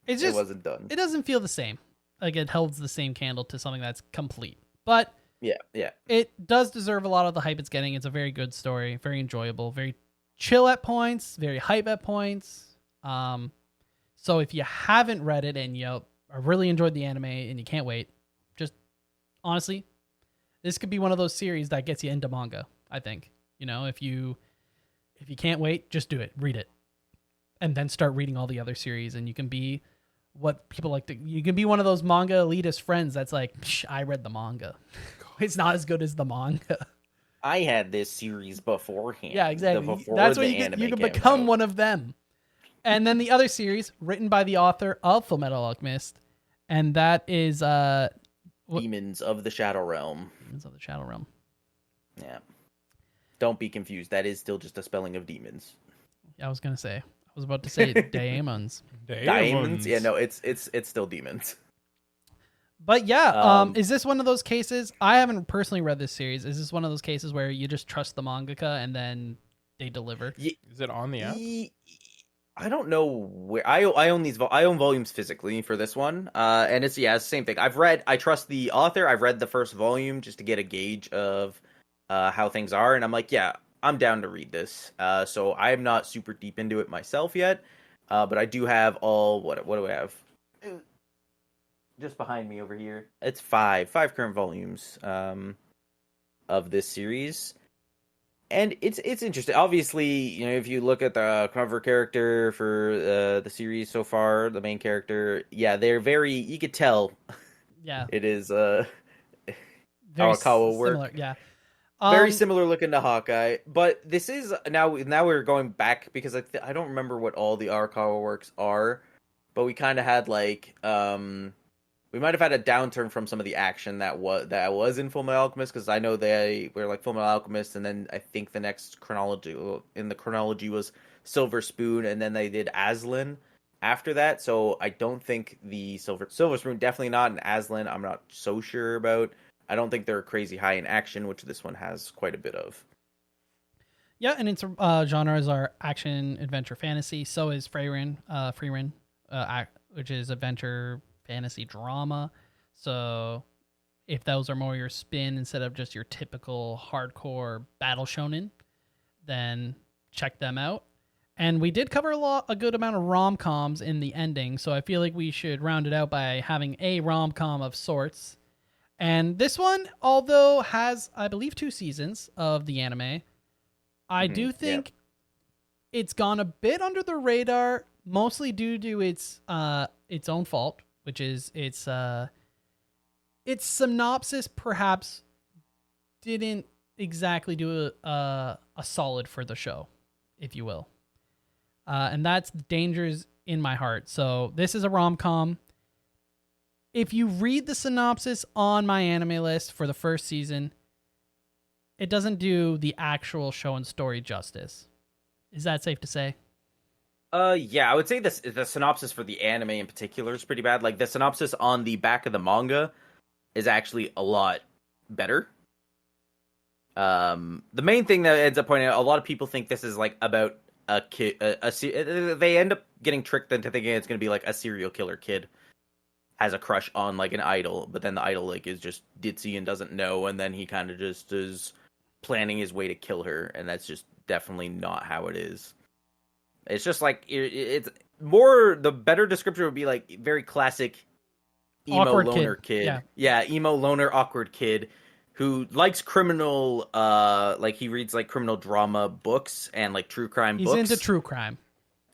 It wasn't done. It doesn't feel the same. Like it holds the same candle to something that's complete, but yeah, it does deserve a lot of the hype it's getting. It's a very good story, very enjoyable, very chill at points, very hype at points. So if you haven't read it and you really enjoyed the anime and you can't wait, just honestly, this could be one of those series that gets you into manga, I think. You know, if you can't wait, just do it. Read it. And then start reading all the other series, and you can be what people like to... You can be one of those manga elitist friends that's like, I read the manga. It's not as good as the manga. I had this series beforehand. Yeah, exactly. That's what you can become one of them. And then the other series, written by the author of Fullmetal Alchemist, and that is... Demons of the Shadow Realm. Demons of the Shadow Realm. Yeah. Don't be confused. That is still just a spelling of demons. Yeah, I was going to say. I was about to say daemons. Diamonds? Yeah, no, it's still demons. But yeah, is this one of those cases? I haven't personally read this series. Is this one of those cases where you just trust the mangaka and then they deliver? Is it on the app? I don't know where I own these. I own volumes physically for this one, and it's the same thing. I trust the author. I've read the first volume just to get a gauge of how things are, and I'm like, yeah, I'm down to read this. So I'm not super deep into it myself yet, but I do have all what do I have? Just behind me over here. It's five current volumes of this series. And it's interesting. Obviously, you know, if you look at the cover character for the series so far, the main character, yeah, they're very. You could tell. Yeah, it is how Arakawa work. Similar, yeah, very similar looking to Hawkeye. But this is now we're going back because I don't remember what all the Arakawa works are, but we kind of had like we might have had a downturn from some of the action that was in Fullmetal Alchemist, because I know they were like Fullmetal Alchemist, and then I think the next chronology was Silver Spoon, and then they did Aslan after that. So I don't think the Silver Spoon, definitely not, and Aslan I'm not so sure about. I don't think they're crazy high in action, which this one has quite a bit of. Yeah, and its genres are action, adventure, fantasy. So is Frieren, which is adventure, fantasy, drama. So if those are more your spin instead of just your typical hardcore battle shonen, then check them out. And we did cover a good amount of rom-coms in the ending, so I feel like we should round it out by having a rom-com of sorts. And this one, although has, I believe, 2 seasons of the anime, I do think it's gone a bit under the radar, mostly due to its own fault, which is its synopsis perhaps didn't exactly do a solid for the show. if you will. And that's Dangers in My Heart. So this is a rom-com. If you read the synopsis on my anime list for the first season, it doesn't do the actual show and story justice. Is that safe to say? Yeah, I would say the synopsis for the anime in particular is pretty bad. Like, the synopsis on the back of the manga is actually a lot better. The main thing that ends up pointing out, a lot of people think this is like about a kid. They end up getting tricked into thinking it's going to be like a serial killer kid has a crush on like an idol, but then the idol like is just ditzy and doesn't know, and then he kind of just is planning his way to kill her, and that's just definitely not how it is. It's just like it's more. The better description would be like very classic emo Awkward loner kid. Yeah, emo loner awkward kid who likes criminal. Like he reads like criminal drama books and like true crime books. He's into true crime.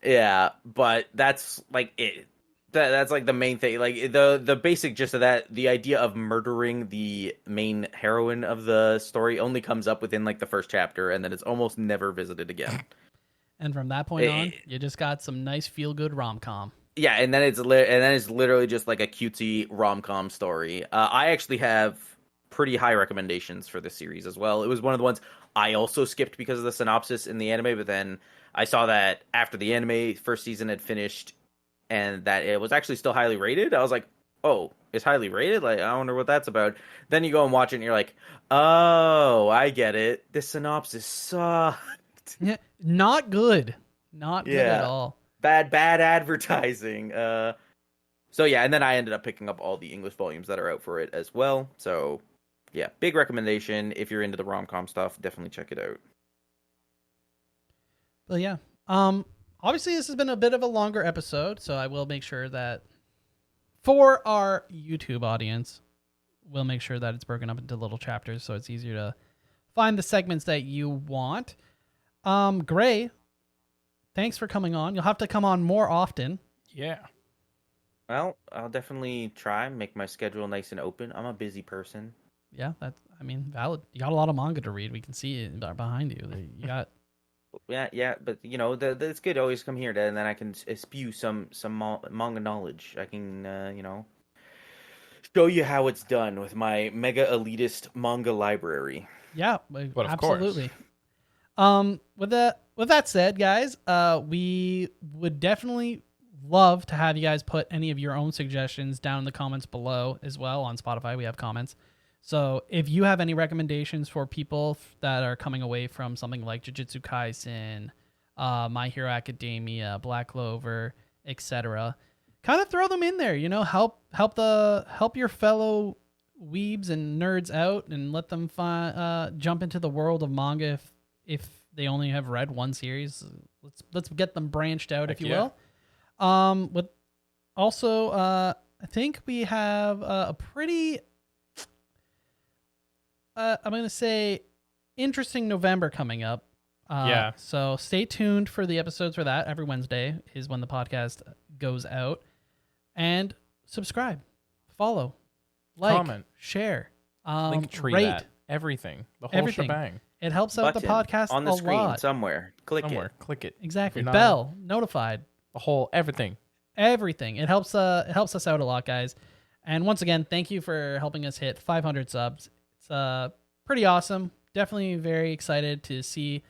Yeah, but that's like it. That's like the main thing. Like the basic gist of that, the idea of murdering the main heroine of the story only comes up within like the first chapter, and then it's almost never visited again. And from that point on, you just got some nice feel-good rom-com. Yeah, and then it's literally just like a cutesy rom-com story. I actually have pretty high recommendations for this series as well. It was one of the ones I also skipped because of the synopsis in the anime, but then I saw that after the anime first season had finished and that it was actually still highly rated. I was like, oh, it's highly rated? Like, I wonder what that's about. Then you go and watch it and you're like, oh, I get it. This synopsis sucks. Yeah, not good. Not good at all. Bad advertising. So yeah, and then I ended up picking up all the English volumes that are out for it as well. So yeah, big recommendation. If you're into the rom-com stuff, definitely check it out. But yeah, obviously this has been a bit of a longer episode, so I will make sure that for our YouTube audience, we'll make sure that it's broken up into little chapters so it's easier to find the segments that you want. Gray, thanks for coming on. You'll have to come on more often. Yeah. Well, I'll definitely try and make my schedule nice and open. I'm a busy person. Yeah, that's, I mean, valid. You got a lot of manga to read. We can see it behind you. You got... Yeah, but you know, it's good to always come here, and then I can spew some manga knowledge. I can, show you how it's done with my mega elitist manga library. Yeah, but absolutely. With that said, guys, we would definitely love to have you guys put any of your own suggestions down in the comments below as well. On Spotify, we have comments. So if you have any recommendations for people that are coming away from something like Jiujitsu Kaisen, My Hero Academia, Black Clover, etc., kind of throw them in there. You know, help your fellow weebs and nerds out, and let them jump into the world of manga if they only have read one series. Let's get them branched out, if you will. With also, I think we have a pretty, I'm gonna say, interesting November coming up. Yeah. So stay tuned for the episodes for that. Every Wednesday is when the podcast goes out. And subscribe, follow, like, comment, share, link tree, rate, that. Everything, the whole everything. shebang. It helps out the podcast on the a screen lot. somewhere. Click it. Click it. Exactly. If you're not- Bell, notified, The whole everything. everything. It helps us out a lot, guys. And once again, thank you for helping us hit 500 subs. It's pretty awesome. Definitely very excited to see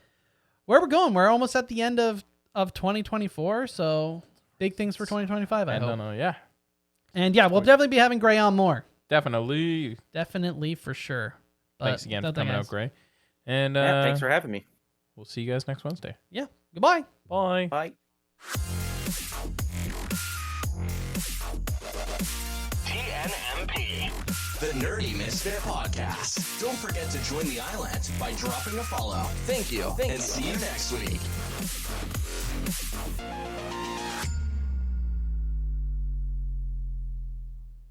where we're going. We're almost at the end of 2024, so big things for 2025, I hope. Yeah. And yeah, we'll definitely be having Gray on more. Definitely. Definitely, for sure. But Thanks again for coming out, Gray. And Thanks for having me. We'll see you guys next Wednesday. Yeah. Goodbye. Bye. Bye. TNMP, the Nerdy Misfit Podcast. Don't forget to join the island by dropping a follow. Thank you, and see you next week.